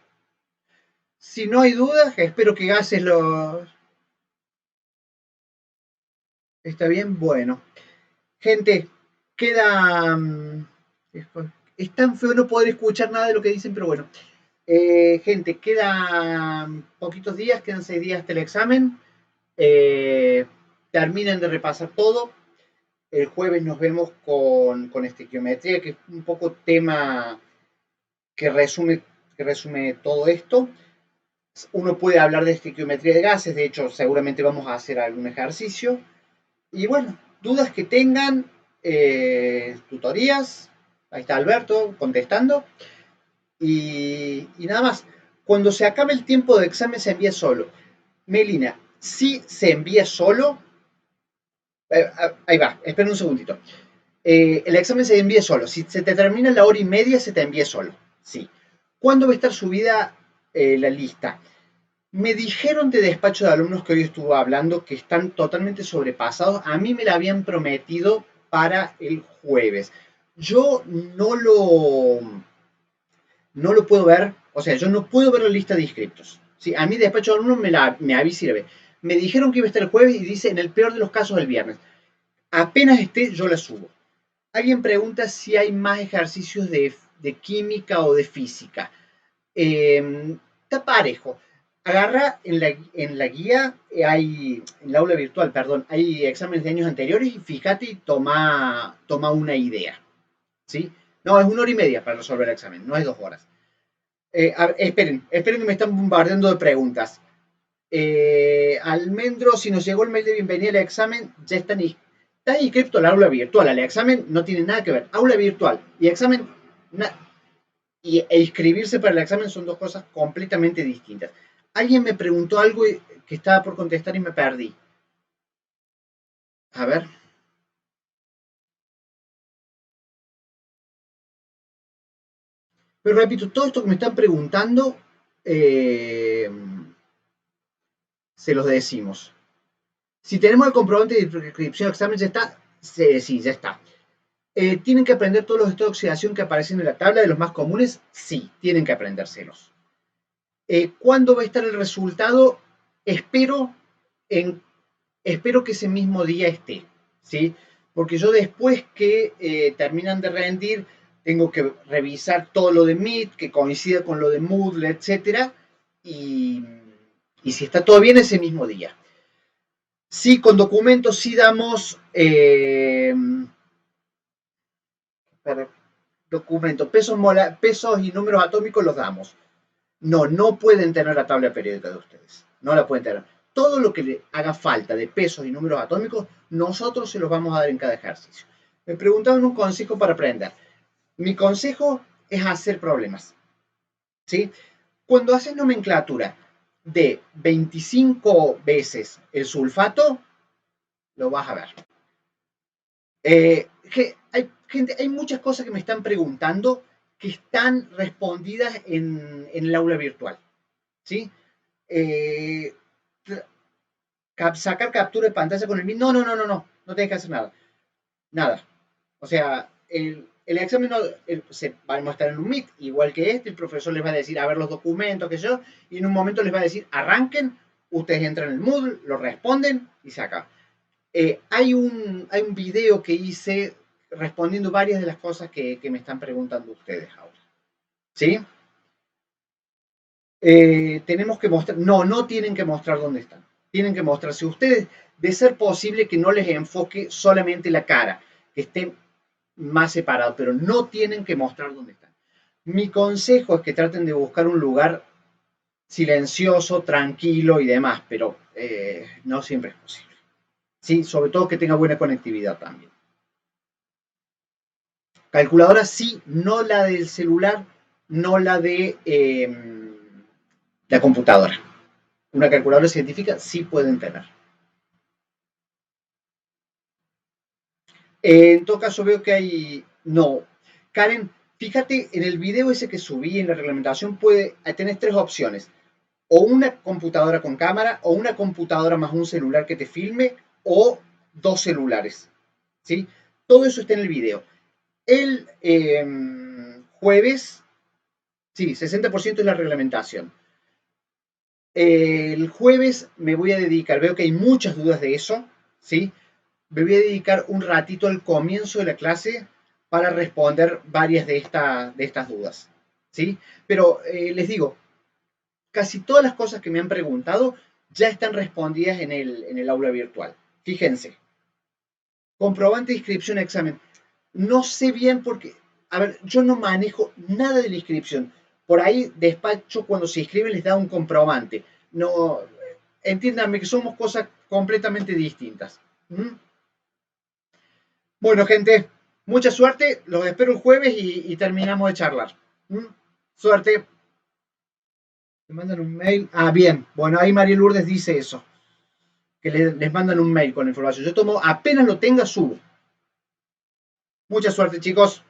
si no hay dudas, espero que gases los... ¿Está bien? Bueno. Gente, queda... es tan feo no poder escuchar nada de lo que dicen, pero bueno. Gente, quedan poquitos días, quedan 6 días hasta el examen. Terminen de repasar todo. El jueves nos vemos con estequiometría, que es un poco tema que resume todo esto. Uno puede hablar de estequiometría de gases, de hecho seguramente vamos a hacer algún ejercicio. Y bueno, dudas que tengan, tutorías, ahí está Alberto contestando. Y nada más, cuando se acabe el tiempo de examen se envía solo. Melina, si se envía solo, ahí va, espera un segundito. El examen se envía solo. Si se te termina la hora y media, se te envía solo. Sí. ¿Cuándo va a estar subida la lista? Me dijeron de despacho de alumnos que hoy estuvo hablando que están totalmente sobrepasados. A mí me la habían prometido para el jueves. Yo no lo puedo ver, o sea, yo no puedo ver la lista de inscriptos. ¿Sí? A mí despacho de alumnos me avisa y ve. Me dijeron que iba a estar el jueves y dice en el peor de los casos el viernes. Apenas esté, yo la subo. Alguien pregunta si hay más ejercicios de química o de física. Está parejo. Agarra en la guía, en la aula virtual, perdón, hay exámenes de años anteriores y fíjate y toma una idea. ¿Sí? No, es 1 hora y media para resolver el examen, no es 2 horas. Esperen que me están bombardeando de preguntas. Almendro, si nos llegó el mail de bienvenida al examen, ya está inscrito al aula virtual. El examen no tiene nada que ver. Aula virtual y examen, e inscribirse para el examen son dos cosas completamente distintas. Alguien me preguntó algo que estaba por contestar y me perdí. A ver. Pero repito, todo esto que me están preguntando, eh, se los decimos. Si tenemos el comprobante de inscripción al examen, ya está. Sí, ya está. ¿Tienen que aprender todos los estados de oxidación que aparecen en la tabla de los más comunes? Sí, tienen que aprendérselos. ¿Cuándo va a estar el resultado? Espero, en, espero que ese mismo día esté, ¿sí? Porque yo después que terminan de rendir, tengo que revisar todo lo de Meet, que coincida con lo de Moodle, etc. Y, y si está todo bien ese mismo día. Sí, con documentos sí damos... documento, pesos y números atómicos los damos. No, no pueden tener la tabla periódica de ustedes. No la pueden tener. Todo lo que le haga falta de pesos y números atómicos, nosotros se los vamos a dar en cada ejercicio. Me preguntaban un consejo para aprender. Mi consejo es hacer problemas. ¿Sí? Cuando haces nomenclatura de 25 veces el sulfato, lo vas a ver. Hay muchas cosas que me están preguntando que están respondidas en el aula virtual. ¿Sí? Eh, Sacar captura de pantalla con el Meet. No tienes que hacer nada. Nada. O sea, el examen vamos a estar en un Meet, igual que este, el profesor les va a decir, a ver los documentos, que yo, y en un momento les va a decir, arranquen, ustedes entran en el Moodle, lo responden y se acaba. Hay un video que hice respondiendo varias de las cosas que me están preguntando ustedes ahora. ¿Sí? Tenemos que mostrar, no tienen que mostrar dónde están. Tienen que mostrarse ustedes, de ser posible que no les enfoque solamente la cara, que estén más separados, pero no tienen que mostrar dónde están. Mi consejo es que traten de buscar un lugar silencioso, tranquilo y demás, pero no siempre es posible. Sí, sobre todo que tenga buena conectividad también. Calculadora sí, no la del celular, no la de la computadora. Una calculadora científica sí pueden tener. En todo caso veo que hay... No. Karen, fíjate, en el video ese que subí en la reglamentación tenés tres opciones. O una computadora con cámara, o una computadora más un celular que te filme, o dos celulares. ¿Sí? Todo eso está en el video. El jueves, sí, 60% es la reglamentación. El jueves me voy a dedicar, veo que hay muchas dudas de eso, ¿sí? Me voy a dedicar un ratito al comienzo de la clase para responder varias de estas dudas, ¿sí? Pero les digo, casi todas las cosas que me han preguntado ya están respondidas en el aula virtual. Fíjense, comprobante de inscripción a examen. No sé bien porque, a ver, yo no manejo nada de la inscripción. Por ahí despacho cuando se inscriben les da un comprobante. No, entiéndanme que somos cosas completamente distintas. ¿Mm? Bueno, gente, mucha suerte. Los espero el jueves y terminamos de charlar. ¿Mm? Suerte. Me mandan un mail. Ah, bien. Bueno, ahí María Lourdes dice eso. Que les mandan un mail con la información. Yo tomo, apenas lo tenga, subo. Mucha suerte, chicos.